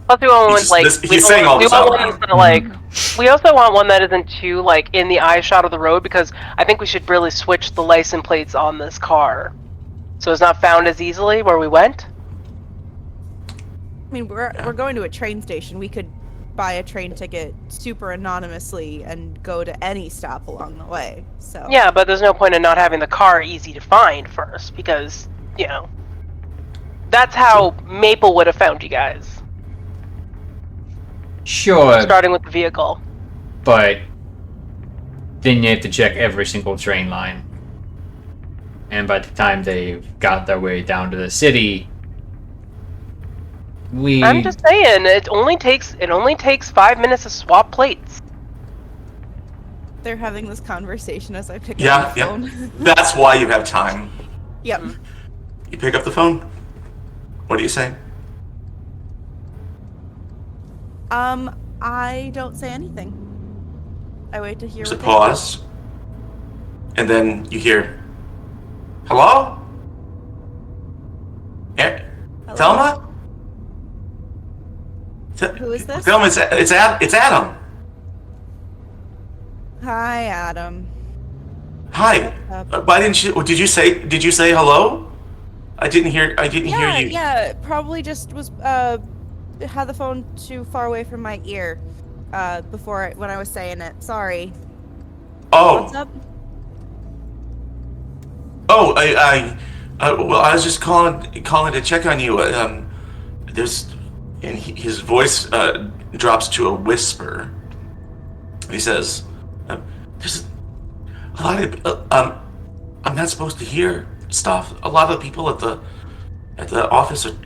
Plus, we want one like he's saying all this out loud. We also want one that isn't too like in the eye shot of the road, because I think we should really switch the license plates on this car, so it's not found as easily where we went. I mean, we're going to a train station. We could buy a train ticket super anonymously and go to any stop along the way. So yeah, but there's no point in not having the car easy to find first, because that's how Maple would have found you guys. Sure. Starting with the vehicle. But then you have to check every single train line. And by the time they've got their way down to the city, I'm just saying, it only takes 5 minutes to swap plates. They're having this conversation as I pick up the phone. Yeah. That's why you have time. Yep. You pick up the phone. What do you say? I don't say anything. I wait to hear. There's a pause, and then you hear, "Hello? Hello? Thelma? Who is this? Thelma, it's Adam. Hi, Adam. Hi. Why didn't you? Did you say hello? I didn't hear you. Yeah. Probably just was had the phone too far away from my ear when I was saying it. Sorry. Oh. What's up? Oh, well, I was just calling to check on you. His voice drops to a whisper. He says, "There's a lot of I'm not supposed to hear stuff. A lot of people at the office are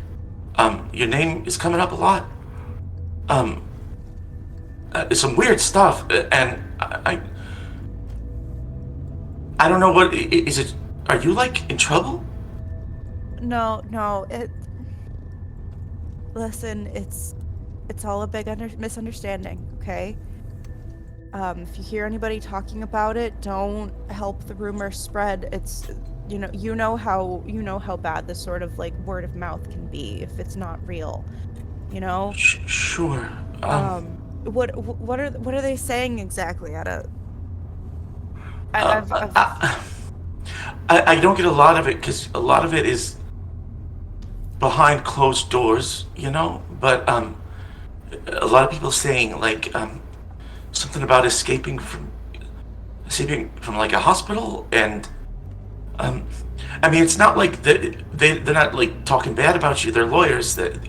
your name is coming up a lot. It's some weird stuff, and I don't know what is it. Are you like in trouble?" No. Listen, it's all a big misunderstanding, okay? If you hear anybody talking about it, don't help the rumor spread. It's you know how bad this sort of like word of mouth can be if it's not real, Sure. What are they saying exactly? I don't get a lot of it because a lot of it is behind closed doors, but a lot of people saying like something about escaping from like a hospital, and I mean, it's not like they're not like talking bad about you. They're lawyers, but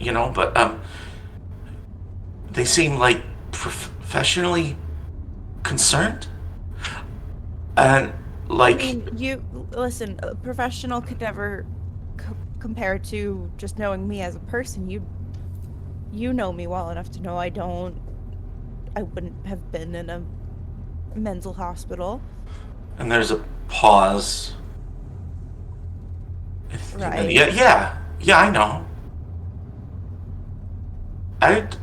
they seem like professionally concerned, and like. I mean, you listen. A professional could never compare to just knowing me as a person. You know me well enough to know I wouldn't have been in a mental hospital. And there's a pause. Right. Yeah, I know. I'd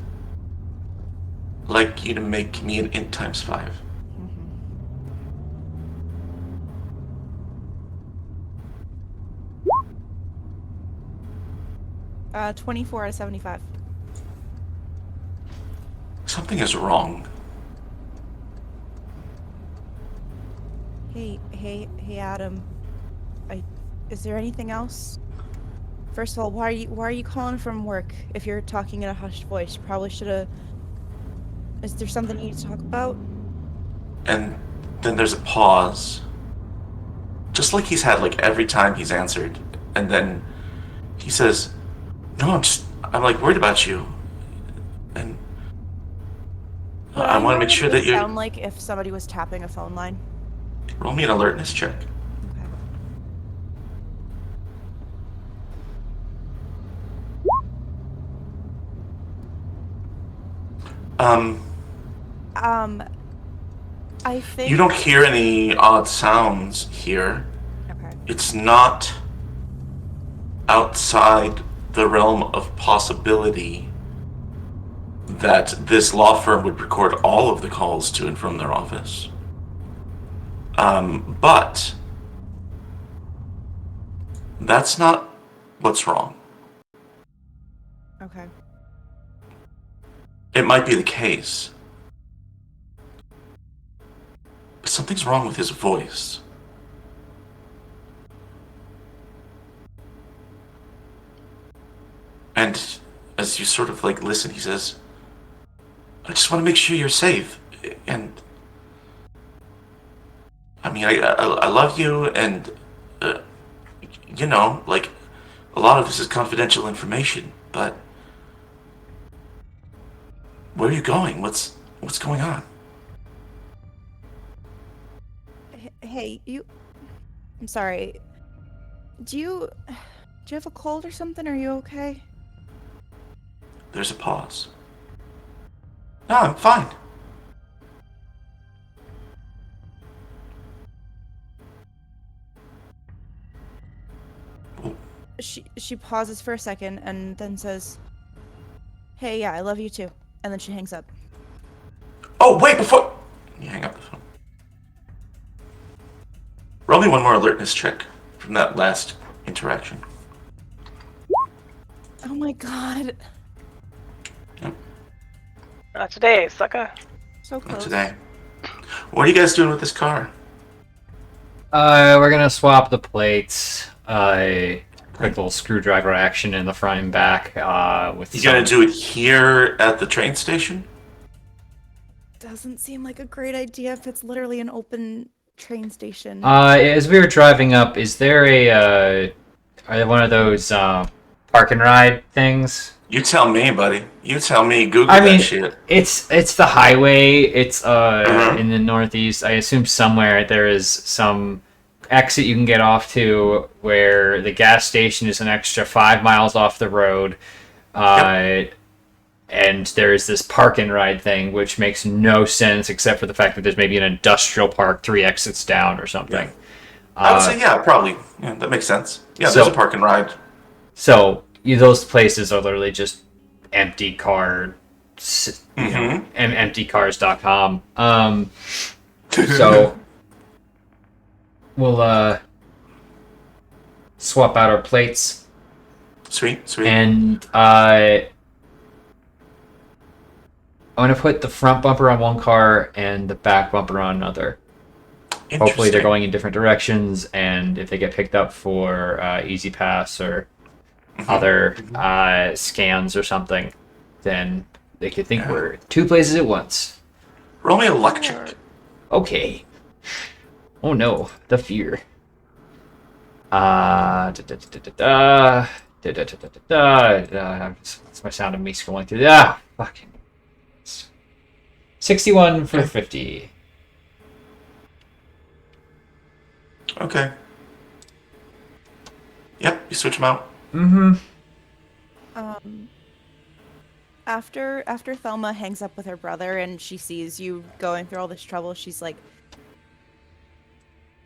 like you to make me an int times 5. 24 out of 75. Something is wrong. Hey, Adam. Is there anything else? First of all, why are you calling from work if you're talking in a hushed voice? You probably should have. Is there something you need to talk about? And then there's a pause. Just like he's had like every time he's answered. And then he says, "No, I'm like worried about you." And I want to make sure that you sound like if somebody was tapping a phone line. roll me an alertness check. Okay. I think You don't hear any odd sounds here. Okay. It's not outside the realm of possibility that this law firm would record all of the calls to and from their office. But that's not what's wrong. Okay. It might be the case. But something's wrong with his voice. And as you sort of like listen, he says, "I just want to make sure you're safe." And I mean, I love you, and you know, like a lot of this is confidential information. But where are you going? What's going on? Hey, I'm sorry. Do you have a cold or something? Are you okay? There's a pause. No, I'm fine. She pauses for a second and then says, "Hey, yeah, I love you too." And then she hangs up. Oh, wait, before you hang up the phone. Roll me one more alertness check from that last interaction. Oh my god. Not today, sucker. So close. Not today. What are you guys doing with this car? We're gonna swap the plates. Quick little screwdriver action in the front and back. With You gonna do it here at the train station? Doesn't seem like a great idea if it's literally an open train station. As we were driving up, is there are there one of those park and ride things? You tell me, buddy. You tell me. Google I mean, that shit. it's the highway. It's Mhm. in the northeast. I assume somewhere there is some exit you can get off to where the gas station is an extra 5 miles off the road. And there is this park and ride thing, which makes no sense except for the fact that there's maybe an industrial park 3 exits down or something. I would say, yeah, probably. Yeah, that makes sense. Yeah, So- there's a park and ride. So those places are literally just empty car, and emptycars.com. So we'll swap out our plates, Sweet. and I'm gonna put the front bumper on one car and the back bumper on another. Hopefully they're Interesting. going in different directions, and if they get picked up for Easy Pass or other scans or something, then they could think we're 2 places at once. Roll me a luck check. Okay. Oh no, the fear. That's my sound of me scrolling through. Fucking. 61 for 50. Okay. Yep, you switch them out. Mm-hmm. After Thelma hangs up with her brother and she sees you going through all this trouble, she's like,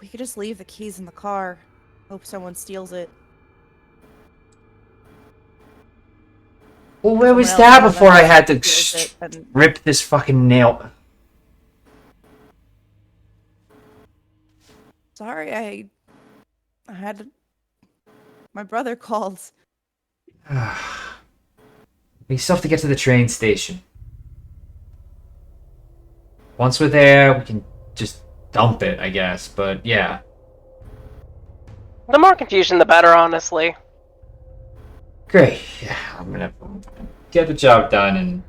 "We could just leave the keys in the car. Hope someone steals it." Well, where was Someone else that will before I then had to steals it and- rip this fucking nail? Sorry, I had my brother called. We still have to get to the train station. Once we're there, we can just dump it, I guess. But yeah. The more confusion, the better, honestly. Great. Yeah, I'm gonna get the job done and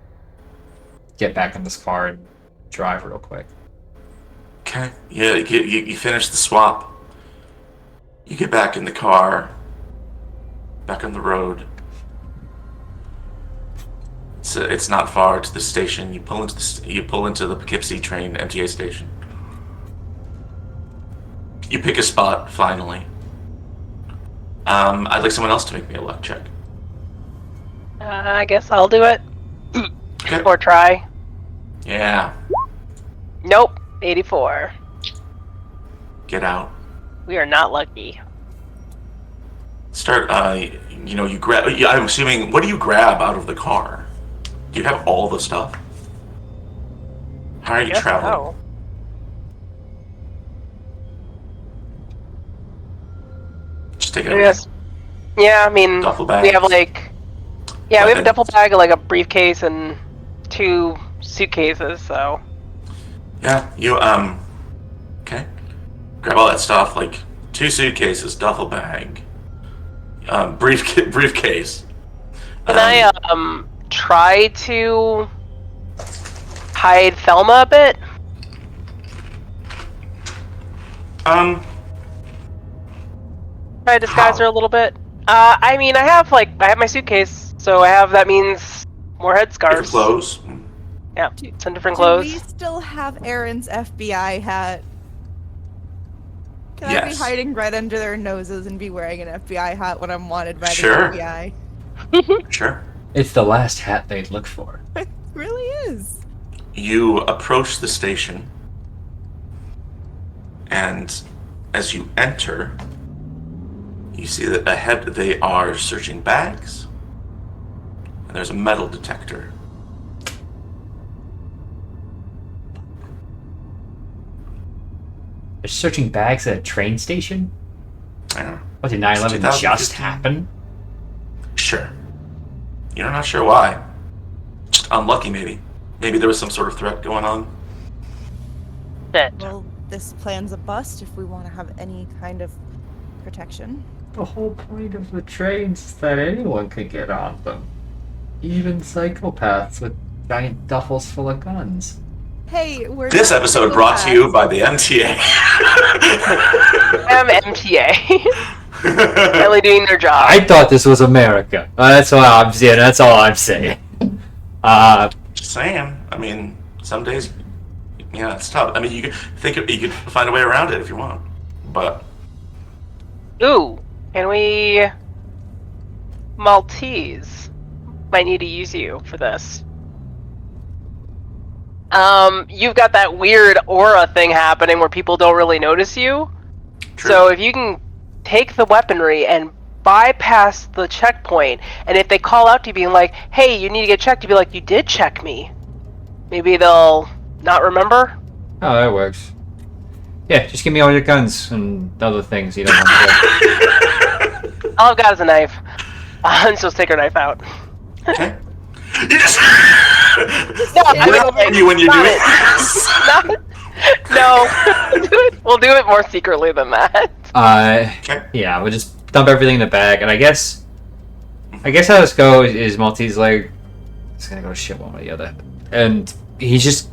get back in this car and drive real quick. Okay. Yeah, you finish the swap. You get back in the car. Back on the road. It's not far to the station. You pull into the Poughkeepsie train MTA station. You pick a spot finally. I'd like someone else to make me a luck check. I guess I'll do it. Okay. Or try. Yeah. Nope. 84. Get out. We are not lucky. Start. You grab. I'm assuming. What do you grab out of the car? Do you have all the stuff? How are you Guess traveling? so. Just take it. Yes. Yeah, I mean, Duffel we have bags. like, yeah, we have a Weapons. duffel bag, like a briefcase, and 2 suitcases. So Yeah. You Okay. Grab all that stuff, like 2 suitcases, duffel bag, briefcase. can I try to hide Thelma a bit? Try to disguise How? her a little bit. I mean, I have my suitcase, so that means more Different headscarves. clothes. Yeah, some different Do we clothes. still have Aaron's FBI hat? Can I be Yes. hiding right under their noses and be wearing an FBI hat when I'm wanted by the Sure. FBI? Sure. It's the last hat they'd look for. It really is. You approach the station, and as you enter, you see that ahead they are searching bags, and there's a metal detector. They're searching bags at a train station? Yeah. What, did 9/11 just 2015. happen? Sure. You're not sure why. Just unlucky, maybe. Maybe there was some sort of threat going on. Shit. Well, this plan's a bust if we want to have any kind of protection. The whole point of the trains is that anyone could get on them. Even psychopaths with giant duffels full of guns. Hey, we're This not episode brought to you by the MTA. I'm MTA. Really doing their job. I thought this was America. That's all I'm saying. That's all I'm saying. Just saying. I mean, some days, yeah, it's tough. I mean, you could find a way around it if you want, but Ooh, can we... Maltese. Might need to use you for this. You've got that weird aura thing happening where people don't really notice you. true. So if you can take the weaponry and bypass the checkpoint, and if they call out to you being like, hey, you need to get checked, you'd be like, you did check me. Maybe they'll not remember? Oh, that works. Yeah, just give me all your guns and other things you don't want to. All I've got is a knife. And so take her knife out. Okay. You just No, Yeah, I mean, over like, you when you do not it. No, we'll do it more secretly than that. Okay. Yeah, we'll just dump everything in the bag, and I guess how this goes is Maltese like, it's gonna go shit one way or the other, and he's just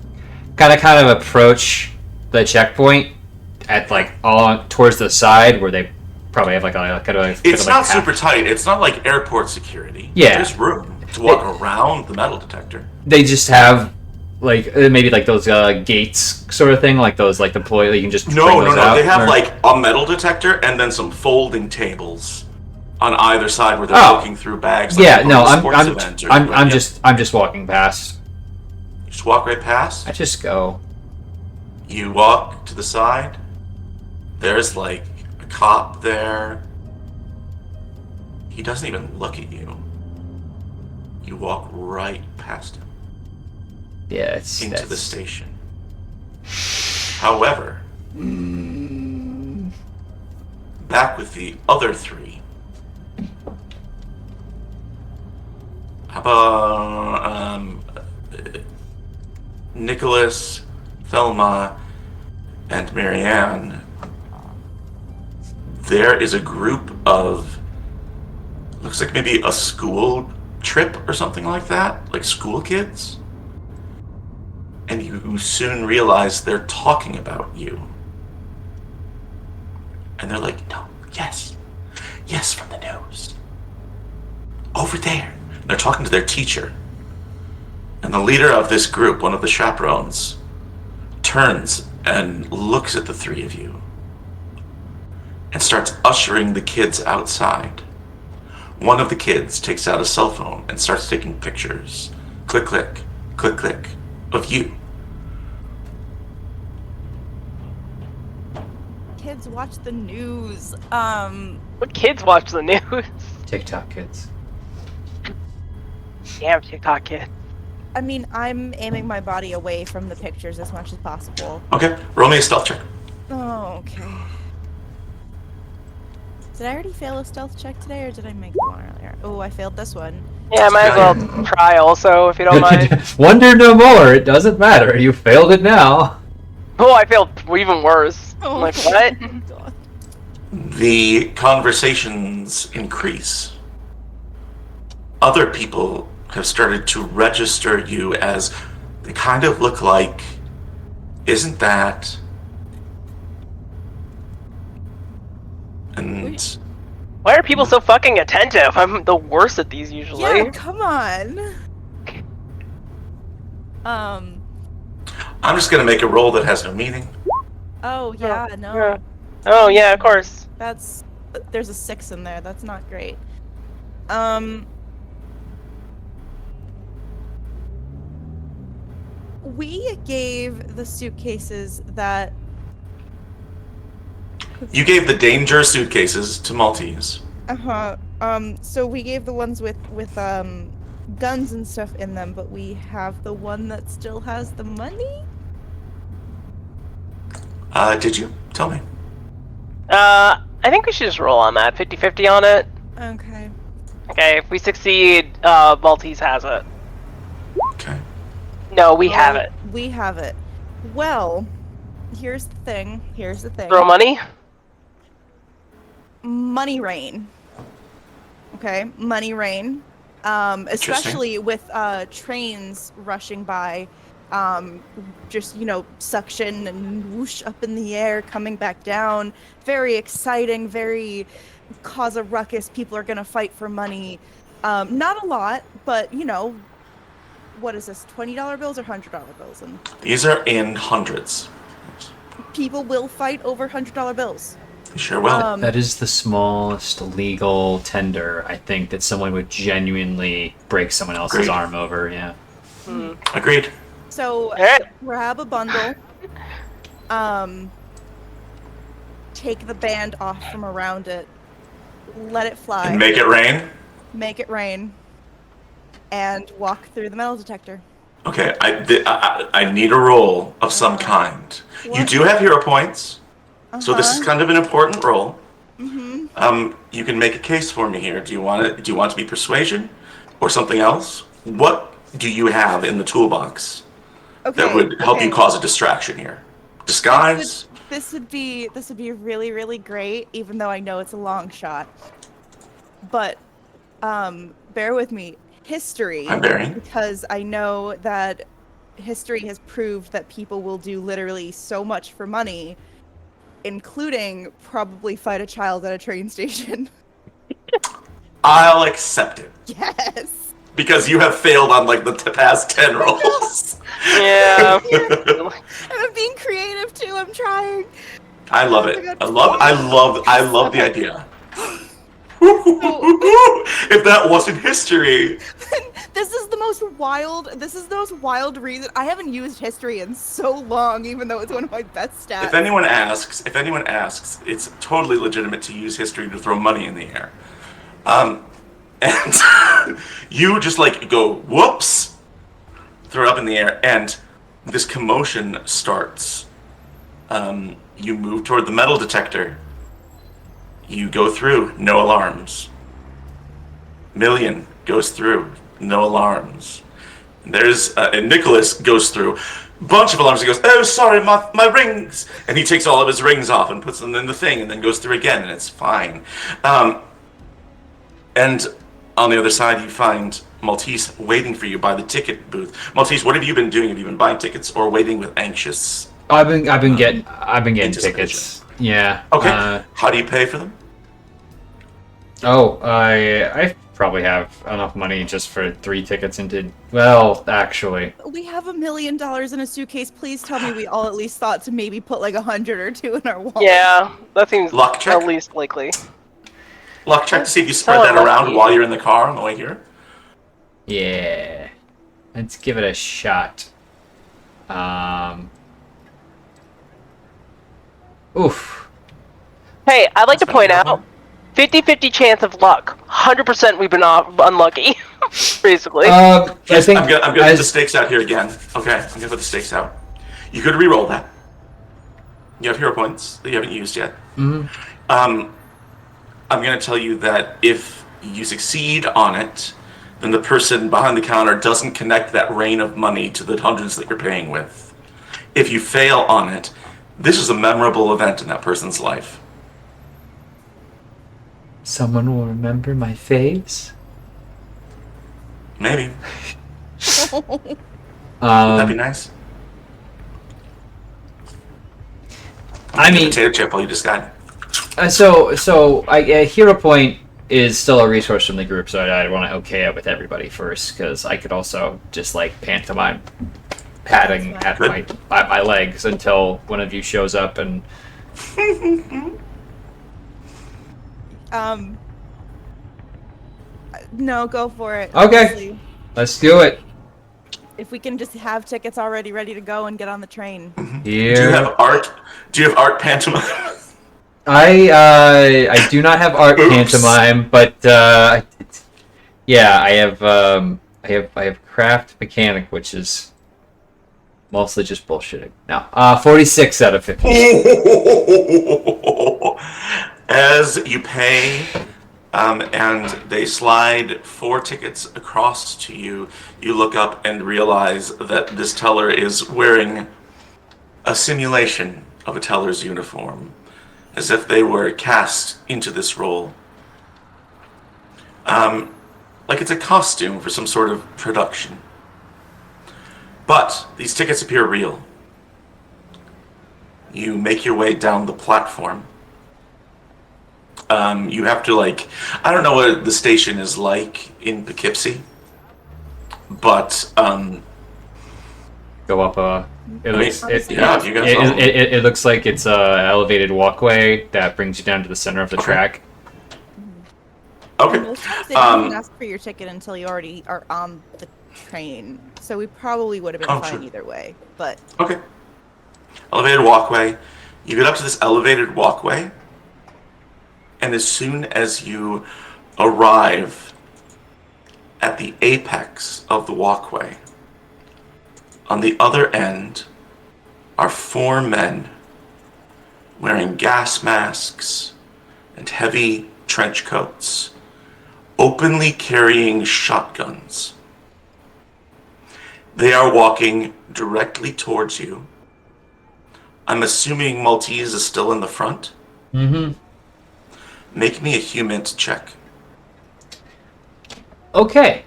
kind of approach the checkpoint at like all towards the side where they probably have like a kind of. It's not super tight. It's not like airport security. Yeah. There's room to walk around the metal detector. They just have like maybe like those gates sort of thing, like those like deploy. You can just bring No. those out, They have or- like a metal detector and then some folding tables on either side where they're Oh. looking through bags. Yeah, they're no, going to a sports event or- I'm just walking past. You just walk right past. I just go. You walk to the side. There's like a cop there. He doesn't even look at you. You walk right past him Yeah, it's into the that's- station. However, back with the other three. How about Nicholas, Thelma, and Marianne? There is a group of, looks like maybe a school trip or something like that, like school kids. And you soon realize they're talking about you. And they're like, no, yes, from the news. Over there. They're talking to their teacher. And the leader of this group, one of the chaperones, turns and looks at the three of you and starts ushering the kids outside. One of the kids takes out a cell phone and starts taking pictures. Click, click, click, click, of you. Kids watch the news. What kids watch the news? TikTok kids. Damn TikTok kid. I mean, I'm aiming my body away from the pictures as much as possible. Okay, roll me a stealth check. Oh, okay. Did I already fail a stealth check today, or did I make one earlier? Oh, I failed this one. Yeah, I might as well try also, if you don't mind. Wonder no more. It doesn't matter. You failed it now. Oh, I failed even worse. Oh. I'm like, what? God. The conversations increase. Other people have started to register you as, they kind of look like, isn't that? And Why are people so fucking attentive? I'm the worst at these usually. Yeah, come on. I'm just gonna make a roll that has no meaning. Oh yeah, no. Yeah. Oh yeah, of course. That's there's a 6 in there. That's not great. We gave the suitcases that You gave the danger suitcases to Maltese. so we gave the ones with guns and stuff in them, but we have the one that still has the money? Did you? Tell me. I think we should just roll on that. 50-50 on it. Okay. Okay, if we succeed, Maltese has it. Okay. No, we have it. We have it. Well, here's the thing. Throw money? Money rain. Okay, money rain. Especially with trains rushing by, just suction and whoosh up in the air, coming back down. Very exciting. Very cause a ruckus. People are gonna fight for money. Not a lot, but what is this? $20 bills or $100 bills? And These are in hundreds. people will fight over $100 bills. You sure will. That is the smallest legal tender, I think, that someone would genuinely break someone else's Agreed. arm over, yeah. Agreed. So Alright. grab a bundle. Take the band off from around it. Let it fly. And make it rain. Make it rain. And walk through the metal detector. Okay, I need a roll of some kind. You What? do have hero points, so this is Uh-huh. kind of an important roll. Mm-hmm. You can make a case for me here. Do you want it? Do you want to be persuasion, or something else? What do you have in the toolbox Okay. that would help you okay. cause a distraction here? Disguise. This would be really, really great, even though I know it's a long shot. But bear with me. History. I'm bearing. Because I know that history has proved that people will do literally so much for money, including probably fight a child at a train station. I'll accept it Yes. because you have failed on like the past 10 rolls. Yeah. And I'm being creative too. I'm trying. I love Oh it. my God. I love the idea. So if that wasn't history. This is the most wild reason. I haven't used history in so long, even though it's one of my best stats. If anyone asks, it's totally legitimate to use history to throw money in the air. And you just like go, whoops, throw it up in the air, and this commotion starts. You move toward the metal detector. You go through, no alarms. Million goes through, no alarms. There's and Nicholas goes through, bunch of alarms. He goes, oh, sorry, my rings. And he takes all of his rings off and puts them in the thing and then goes through again, and it's fine. And on the other side, you find Maltese waiting for you by the ticket booth. Maltese, what have you been doing? Have you been buying tickets or waiting with anxious? I've been getting tickets. Yeah. Okay. How do you pay for them? Oh, I probably have enough money just for 3 tickets into. Well, actually, We have $1 million in a suitcase. Please tell me we all at least thought to maybe put like 100 or 2 in our wallet. Yeah, that seems Luck check? at least likely. Luck check to see if you spread that around while you're in the car on the way here. yeah. Let's give it a shot. Oof. Hey, I'd like to That's point not a out, 50-50 chance of luck. 100% we've been unlucky, basically. I think I'm gonna put the stakes out here again. Okay, I'm gonna put the stakes out. You could re-roll that. You have hero points that you haven't used yet. I'm gonna tell you that if you succeed on it, then the person behind the counter doesn't connect that rain of money to the hundreds that you're paying with. If you fail on it, this is a memorable event in that person's life. someone will remember my face. Maybe. That'd be nice. I mean, potato chip while you disguise. Hero Point is still a resource from the group, so I want to okay it with everybody first, because I could also just like pantomime patting at my legs until one of you shows up and. No, go for it. Okay. Honestly. Let's do it. If we can just have tickets already ready to go and get on the train. Here. Do you have art? Do you have art pantomime? I do not have art Oops. pantomime, but yeah, I have craft mechanic, which is mostly just bullshitting. Now, 46 out of 50. As you pay, and they slide 4 tickets across to you, you look up and realize that this teller is wearing a simulation of a teller's uniform, as if they were cast into this role. Like it's a costume for some sort of production. But these tickets appear real. You make your way down the platform. You have to I don't know what the station is like in Poughkeepsie, but Go up it looks it looks like it's a elevated walkway that brings you down to the center of the track. Okay. Most times they don't ask for your ticket until you already are on the train, so we probably would have been fine true. either way. But Okay. Elevated walkway. You get up to this elevated walkway, and as soon as you arrive at the apex of the walkway, on the other end are 4 men wearing gas masks and heavy trench coats, openly carrying shotguns. They are walking directly towards you. I'm assuming Maltese is still in the front. Mm-hmm. Make me a humint check. Okay.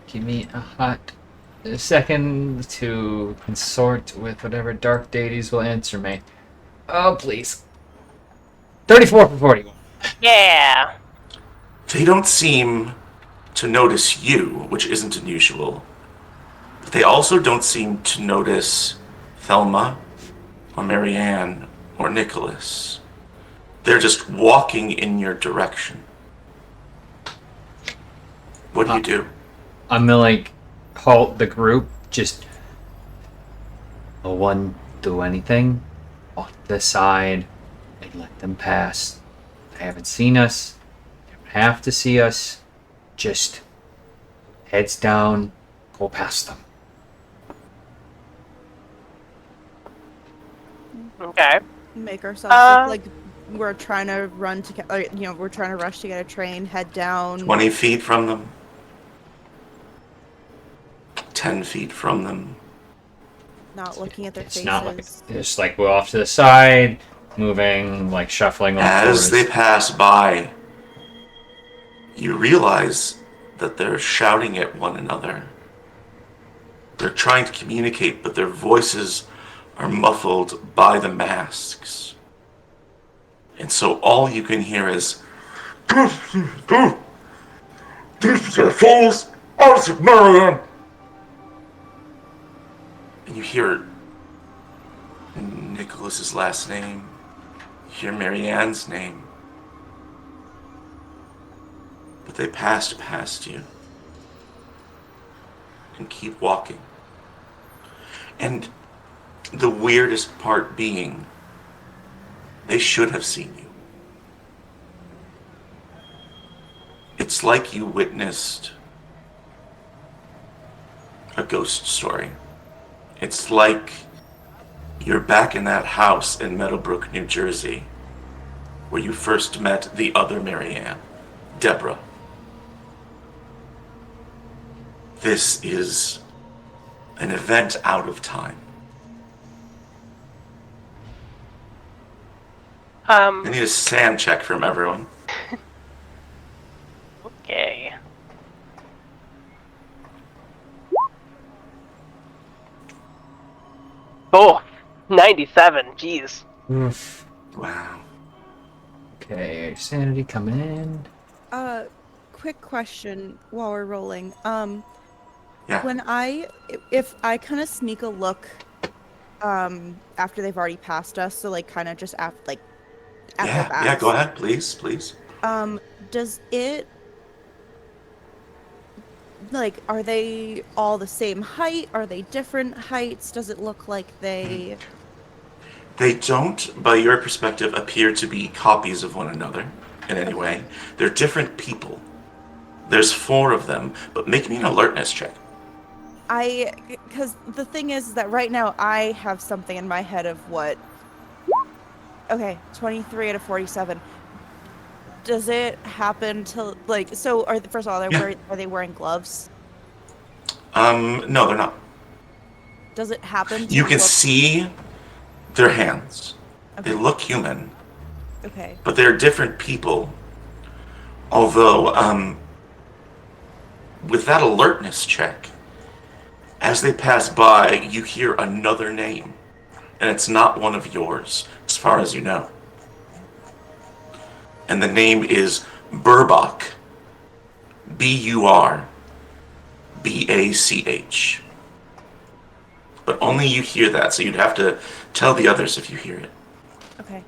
Give me a hot second to consort with whatever dark deities will answer me. Oh, please. 34 for 41. Yeah. They don't seem to notice you, which isn't unusual. But they also don't seem to notice Thelma or Marianne or Nicholas. They're just walking in your direction. What do you do? I'm gonna like halt the group. Just no one do anything. Off to the side and let them pass. They haven't seen us. They don't have to see us. Just heads down. Go past them. Okay. Make ourselves look like we're trying to run to, we're trying to rush to get a train, head down. 20 feet from them. 10 feet from them. Not looking at their It's faces. not like just like we're off to the side, moving, like shuffling. As they pass by, you realize that they're shouting at one another. They're trying to communicate, but their voices are muffled by the masks. And so all you can hear is, "These are fools! Out of Marianne!" And you hear Nicholas's last name. You hear Marianne's name. But they passed past you. And keep walking. And the weirdest part being, they should have seen you. It's like you witnessed a ghost story. It's like you're back in that house in Meadowbrook, New Jersey, where you first met the other Marianne, Deborah. This is an event out of time. I need a sand check from everyone. Okay. Oh, 97. Jeez. Wow. Okay, sanity coming in. Quick question while we're rolling. Yeah. If I kind of sneak a look, after they've already passed us, so like kind of just after their backs. Yeah, go ahead, please. Does it, like, are they all the same height? Are they different heights? Does it look like they... They don't, by your perspective, appear to be copies of one another in any way. They're different people. There's 4 of them, but make me an alertness check. Because the thing is that right now I have something in my head of what... Okay, 23 out of 47. Does it happen to, like, so first of all, are they wearing gloves? No, they're not. Does it happen to You can look... see their hands. Okay. They look human, Okay. but they're different people. Although, with that alertness check, as they pass by, you hear another name, and it's not one of yours, as far as you know. And the name is Burbach. Burbach. But only you hear that, so you'd have to tell the others if you hear it. Okay.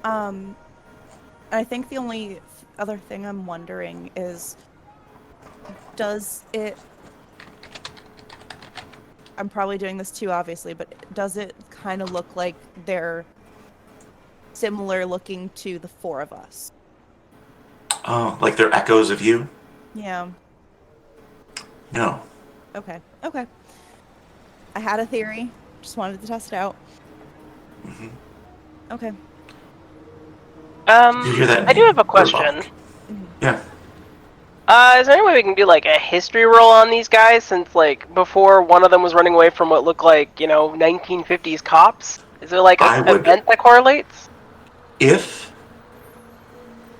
I think the only other thing I'm wondering is, does it... I'm probably doing this too, obviously, but does it kind of look like they're similar looking to the 4 of us? Oh, like they're echoes of you? Yeah. No. Okay. I had a theory. Just wanted to test it out. Mm-hmm. Okay. You hear that I do name, have a question. Burbach. Yeah. Is there any way we can do like a history roll on these guys, since like before one of them was running away from what looked like, 1950s cops? Is there like an event that correlates? If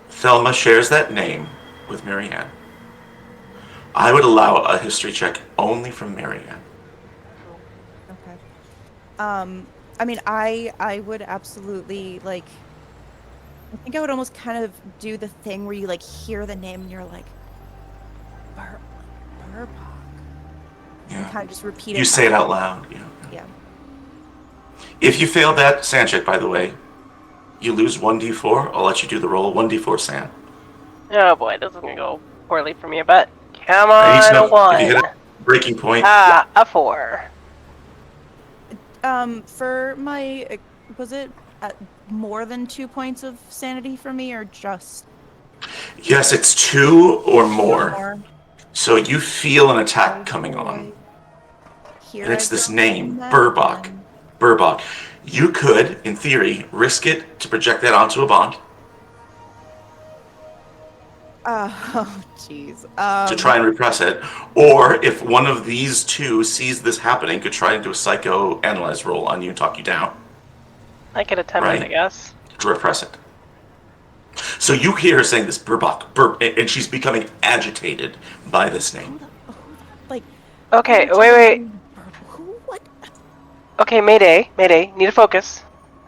Thelma shares that name with Marianne, I would allow a history check only from Marianne. Okay. I mean, I would absolutely, like, I think I would almost kind of do the thing where you, like, hear the name and you're like, Burbach. Yeah. And kind of just repeat it. You say it out loud. Yeah. Yeah. If you fail that sand check, by the way, you lose 1d4. I'll let you do the roll. 1d4 sand. Oh boy, this is gonna go poorly for me, I bet. Come I need to on, know a 1. if you hit a breaking point. A 4. For my, was it more than 2 points of sanity for me, or just Yes, it's 2 or more. more? So you feel an attack coming on. Here And it's I this go name, again. Burbach. Burbach. You could, in theory, risk it to project that onto a bond Oh, jeez. to try and repress it. Or if one of these two sees this happening, could try and do a psychoanalyze roll on you and talk you down I could attempt it, Right. I guess. to repress it. So you hear her saying this, Burbach, and she's becoming agitated by this name. Like, Okay, wait. who? What? Okay, Mayday. Need to focus.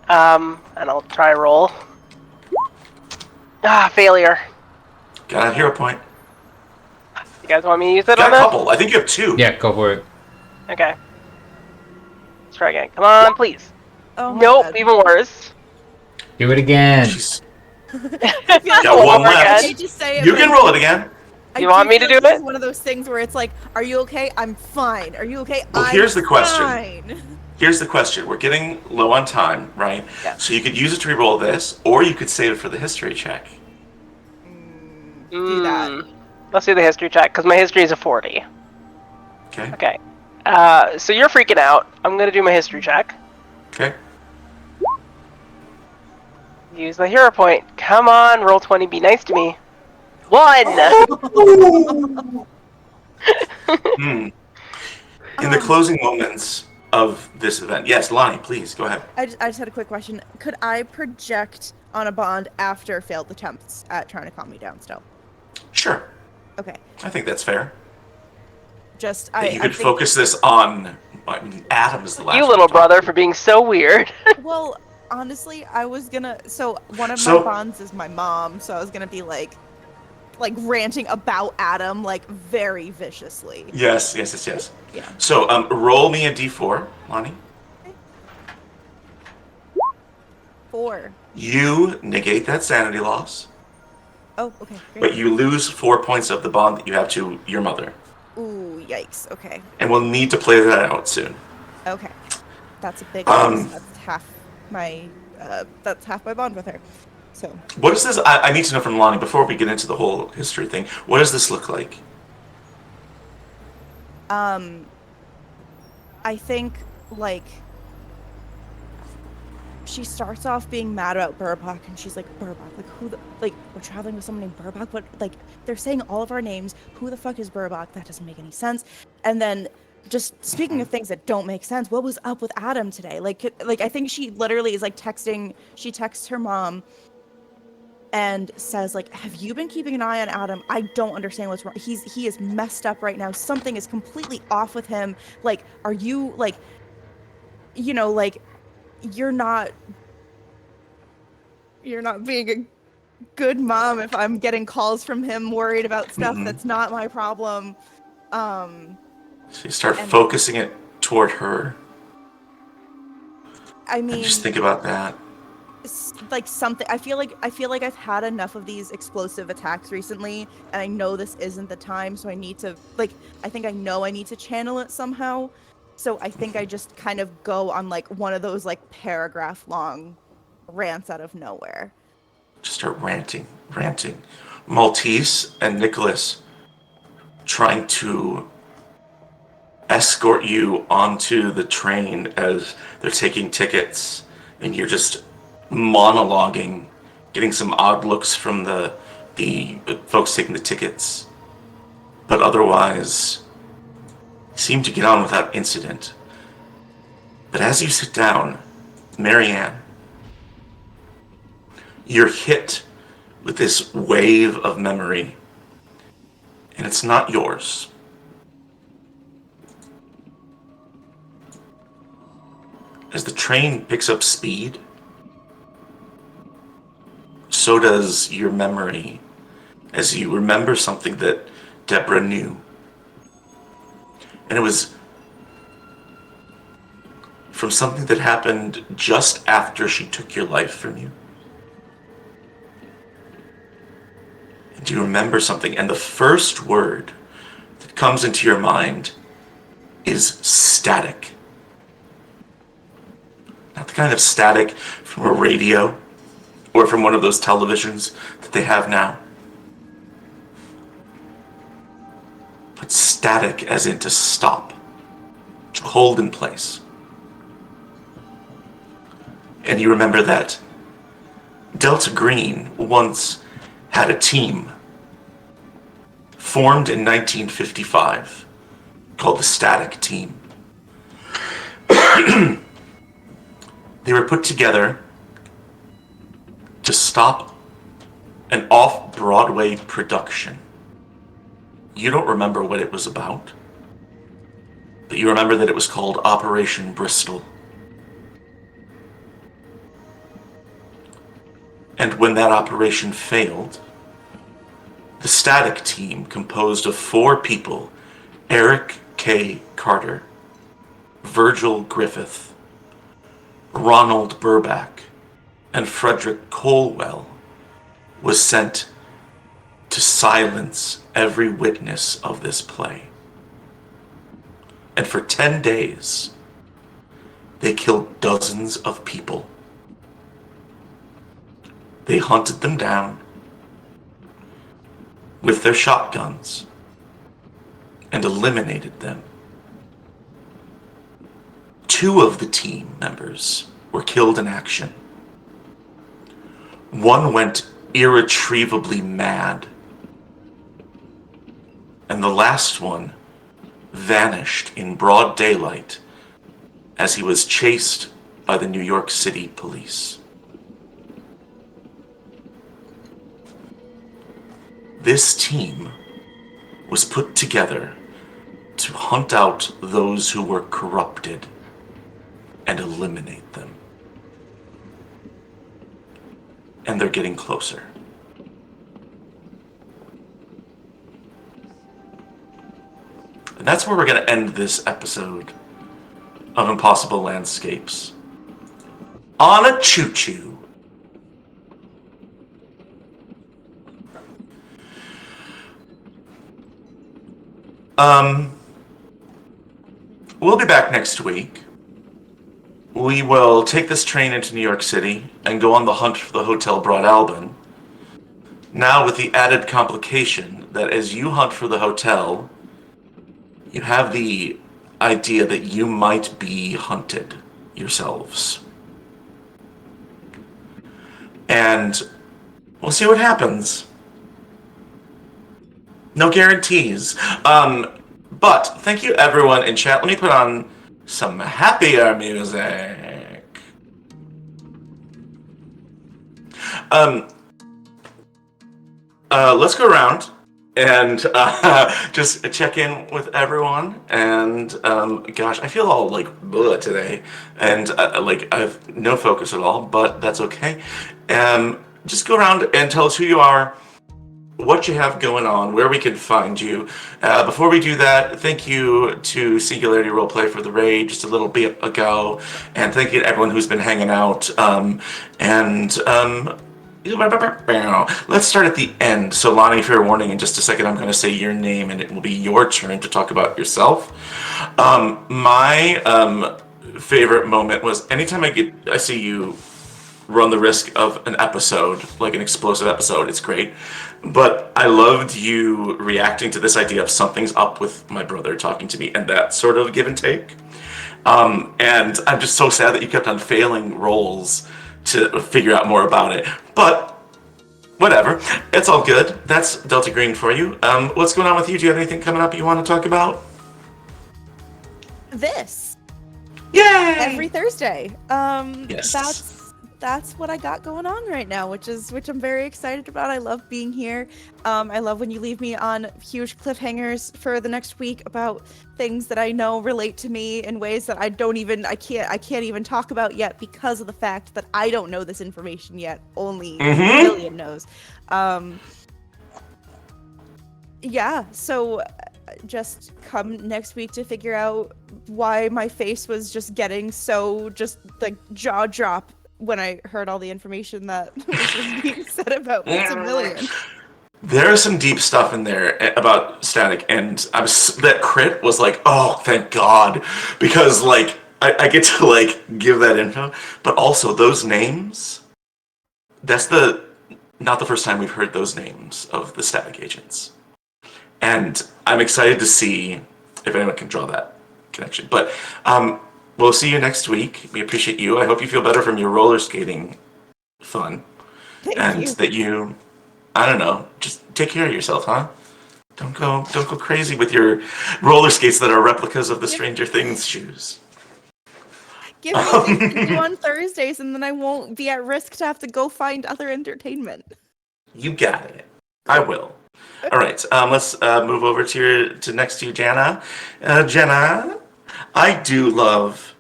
And I'll try roll. Failure. Got a hero point. You guys want me to use it Got on a that? couple. I think you have 2. Yeah, go for it. Okay. Let's try again. Come on, please. Oh my Nope, God. even worse. Do it again. She's I feel got one Over left. again. I just say it. You but can roll it again. I You want me feel to do this it? is one of those things where it's like, are you okay? I'm fine. Are you okay? Well, I'm here's the question. fine. Here's the question. We're getting low on time, right? Yeah. So you could use it to reroll this, or you could save it for the history check. Do that. Let's do the history check, because my history is a 40. Okay? Okay. So you're freaking out. I'm gonna do my history check. Okay? Use the hero point. Come on, roll 20, be nice to me. 1! Hmm. In the closing moments of this event, yes, Lonnie, please go ahead. I just had a quick question. Could I project on a bond after failed attempts at trying to calm me down still? Sure. Okay. I think that's fair. Just, That you I could think, focus this on. I mean, Adam is the last You one little to talk. brother for being so weird. well, honestly, I was gonna, so one of So- my bonds is my mom, so I was gonna be like ranting about Adam, like, very viciously. Yes. Yeah. So, roll me a d4, Lonnie. 4. You negate that sanity loss, Oh, okay, great. but you lose 4 points of the bond that you have to your mother. Ooh, yikes. Okay. And we'll need to play that out soon. Okay. That's a big Um, that's half my bond with her. So, What is this? I need to know from Lonnie before we get into the whole history thing. What does this look like? I think, like, she starts off being mad about Burbach, and she's like, Burbach, like, who the, like, we're traveling with someone named Burbach, but, like, they're saying all of our names, who the fuck is Burbach? That doesn't make any sense. And then, just speaking of things that don't make sense, what was up with Adam today? Like, I think she literally is, like, she texts her mom, and says, like, have you been keeping an eye on Adam? I don't understand what's wrong. He is messed up right now. Something is completely off with him. Like, are you, like, you know, like, you're not being a good mom if I'm getting calls from him worried about stuff that's not my problem. So you start And- focusing it toward her. I mean, And just think about that. like something. I feel like I've had enough of these explosive attacks recently, and I know this isn't the time, so I need to, like, I think I know I need to channel it somehow. So I think I just kind of go on, like, one of those, like, paragraph long rants out of nowhere. Just start ranting. Maltese and Nicholas trying to escort you onto the train as they're taking tickets, and you're just monologuing, getting some odd looks from the folks taking the tickets, but otherwise seem to get on without incident. But as you sit down, Marianne, you're hit with this wave of memory, and it's not yours. As the train picks up speed, so does your memory, as you remember something that Deborah knew. And it was from something that happened just after she took your life from you. And you remember something, and the first word comes into your mind is static. Not the kind of static from a radio or from one of those televisions that they have now. But static as in to stop, to hold in place. And you remember that Delta Green once had a team formed in 1955 called the Static Team. They were put together to stop an off-Broadway production. You don't remember what it was about, but you remember that it was called Operation Bristol. And when that operation failed, the Static Team, composed of 4 people, Eric K. Carter, Virgil Griffith, Ronald Burback, and Frederick Colwell, was sent to silence every witness of this play. And for 10 days, they killed dozens of people. They hunted them down with their shotguns and eliminated them. 2 of the team members were killed in action. 1 went irretrievably mad. And the last one vanished in broad daylight as he was chased by the New York City police. This team was put together to hunt out those who were corrupted and eliminate them. And they're getting closer. And that's where we're going to end this episode of Impossible Landscapes. On a choo-choo. We'll be back next week. We will take this train into New York City and go on the hunt for the Hotel Broad Albion. Now with the added complication that as you hunt for the hotel, you have the idea that you might be hunted yourselves. And we'll see what happens. No guarantees. But thank you everyone in chat. Let me put on some happier music. Let's go around and just check in with everyone. And gosh, I feel all like bleh today, and like I have no focus at all. But that's okay. Just go around and tell us who you are, what you have going on, where we can find you. Before we do that, thank you to Singularity Roleplay for the raid just a little bit ago, and thank you to everyone who's been hanging out. Let's start at the end. So Lonnie, fair warning, in just a second I'm going to say your name and it will be your turn to talk about yourself. My favorite moment was anytime I see you run the risk of an episode, like an explosive episode, it's great. But I loved you reacting to this idea of something's up with my brother talking to me and that sort of give and take. And I'm just so sad that you kept on failing rolls to figure out more about it. But whatever, it's all good. That's Delta Green for you. What's going on with you? Do you have anything coming up you want to talk about? This. Yay! Every Thursday. Yes. That's what I got going on right now, which I'm very excited about. I love being here. I love when you leave me on huge cliffhangers for the next week about things that I know relate to me in ways that I can't even talk about yet because of the fact that I don't know this information yet. Only Lillian knows. Yeah, so just come next week to figure out why my face was just getting so just like jaw drop when I heard all the information that was just being said about Maximilian. There's some deep stuff in there about Static, and that crit was like, oh, thank God, because like I get to like give that info, but also those names. That's not the first time we've heard those names of the Static agents, and I'm excited to see if anyone can draw that connection. But we'll see you next week. We appreciate you. I hope you feel better from your roller skating fun, and that you. I don't know. Just take care of yourself, huh? Don't go crazy with your roller skates that are replicas of the Stranger Things shoes. Give me things to do on Thursdays, and then I won't be at risk to have to go find other entertainment. You got it. I will. All right. Let's move over to next to you, Jana. Jenna, I do love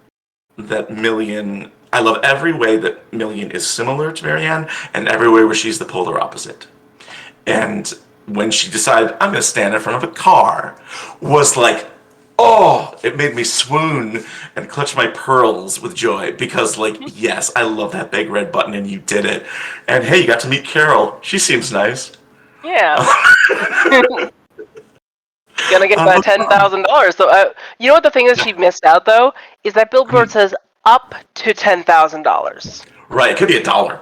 that Million. I love every way that Million is similar to Marianne, and every way where she's the polar opposite. And when she decided, I'm going to stand in front of a car, was like, oh, it made me swoon and clutch my pearls with joy. Because, like, yes, I love that big red button, and you did it. And hey, you got to meet Carol. She seems nice. Yeah. Gonna get that $10,000. So, you know what the thing is she missed out, though? Is that billboard says up to $10,000. Right, it could be $1.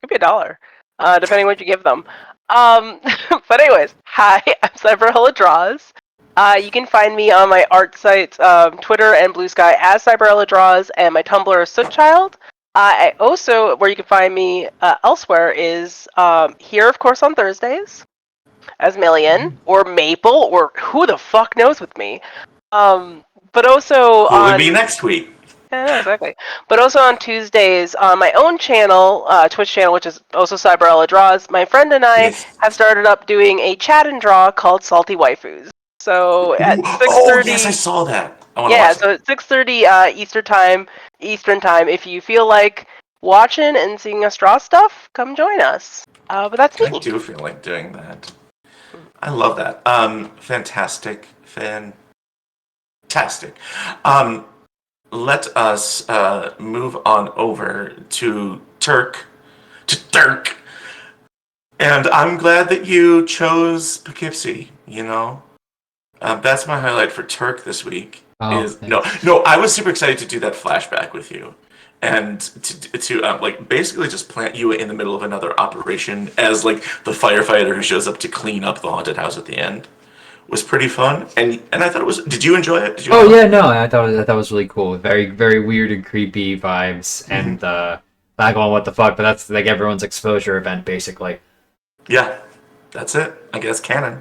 Could be $1, depending what you give them. But anyways, hi, I'm Cyberella Draws. You can find me on my art sites, Twitter and Blue Sky as Cyberella Draws, and my Tumblr is Sootchild. I also, where you can find me elsewhere is here, of course, on Thursdays as Million or Maple or who the fuck knows with me. But also Who would be next week? Yeah, exactly. But also on Tuesdays on my own channel, Twitch channel, which is also Cyberella Draws, my friend and I have started up doing a chat and draw called Salty Waifus. So at 6:30. Oh yes, I saw that. So at 6:30 Eastern time, if you feel like watching and seeing us draw stuff, come join us. But that's me. I do feel like doing that. I love that. Fantastic. Let us move on over to Turk. And I'm glad that you chose Poughkeepsie, you know? That's my highlight for Turk this week. No, I was super excited to do that flashback with you. And to like basically just plant you in the middle of another operation as like the firefighter who shows up to clean up the haunted house at the end. Was pretty fun, and I thought it was. Did you enjoy it? I thought it was really cool. Very very weird and creepy vibes, and back on what the fuck. But that's like everyone's exposure event, basically. Yeah, that's it. I guess canon.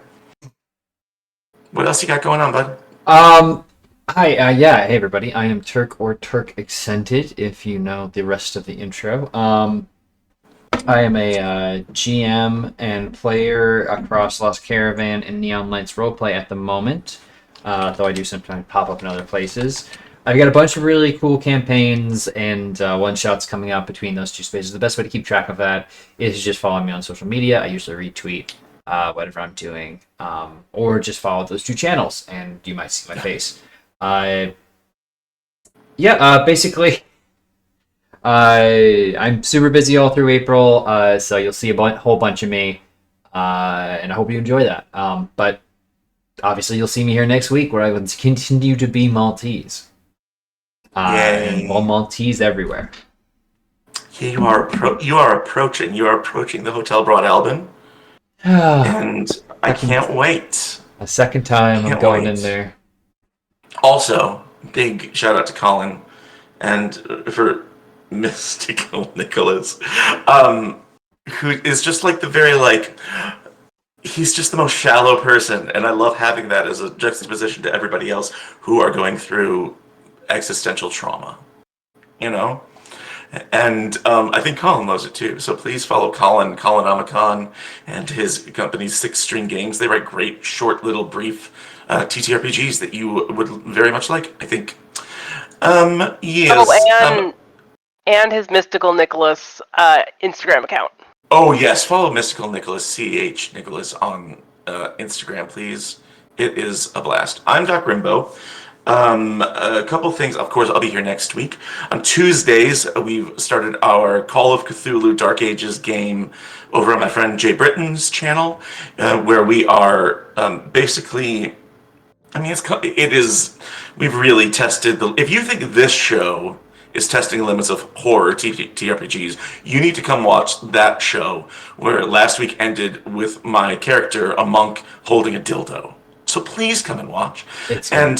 What else you got going on, bud? Hi, hey everybody. I am Turk or Turk Accented. If you know the rest of the intro. I am a GM and player across Lost Caravan and Neon Lights Roleplay at the moment, though I do sometimes pop up in other places. I've got a bunch of really cool campaigns and one-shots coming out between those two spaces. The best way to keep track of that is just follow me on social media. I usually retweet whatever I'm doing, or just follow those two channels, and you might see my face. Basically... I'm super busy all through April, so you'll see a whole bunch of me, and I hope you enjoy that. But obviously you'll see me here next week where I will continue to be Maltese. And Maltese everywhere. Yeah, you are approaching the Hotel Broad Albin, and I can't wait. A second time I'm going in there. Also, big shout out to Colin, and for Mystical Nicholas, who is just like the very like he's just the most shallow person, and I love having that as a juxtaposition to everybody else who are going through existential trauma, you know. And I think Colin loves it too. So please follow Colin Amicon, and his company Six String Games. They write great, short, little, brief TTRPGs that you would very much like, I think. Yes. And his Mystical Nicholas Instagram account. Oh, yes. Follow Mystical Nicholas, CH Nicholas, on Instagram, please. It is a blast. I'm Doc Rimbo. A couple things. Of course, I'll be here next week. On Tuesdays, we've started our Call of Cthulhu Dark Ages game over on my friend Jay Britton's channel, where we are basically. I mean, it is. We've really tested the. If you think this show is testing the limits of horror TRPGs, you need to come watch that show, where last week ended with my character, a monk, holding a dildo. So please come and watch. It's and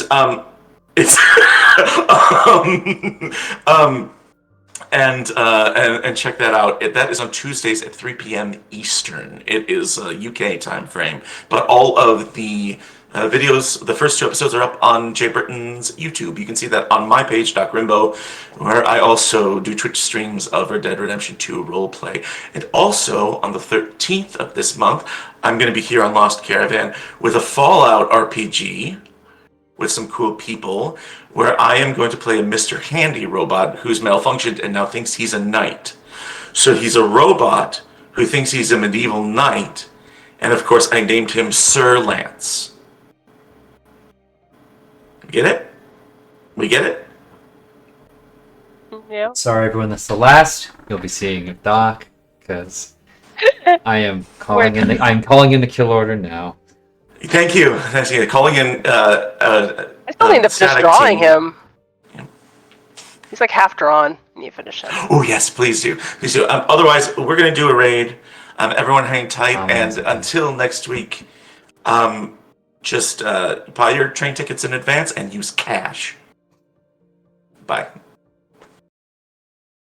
check that out. That is on Tuesdays at 3 p.m. Eastern. It is UK time frame, but all of the videos, the first 2 episodes are up on Jay Britton's YouTube. You can see that on my page, Doc Rimbo, where I also do Twitch streams of Red Dead Redemption 2 roleplay. And also on the 13th of this month, I'm going to be here on Lost Caravan with a Fallout RPG with some cool people, where I am going to play a Mr. Handy robot who's malfunctioned and now thinks he's a knight. So he's a robot who thinks he's a medieval knight, and of course I named him Sir Lance. Get it? We get it? Yeah. Sorry, everyone. That's the last you'll be seeing of Doc, because I am calling in. I'm calling in the kill order now. Thank you. Thanks again. Calling in. I still need to finish drawing him. Yeah. He's like half drawn. I need to finish him. Oh yes, please do. Please do. Otherwise, we're gonna do a raid. Everyone, hang tight, and until next week. Just buy your train tickets in advance and use cash. Bye.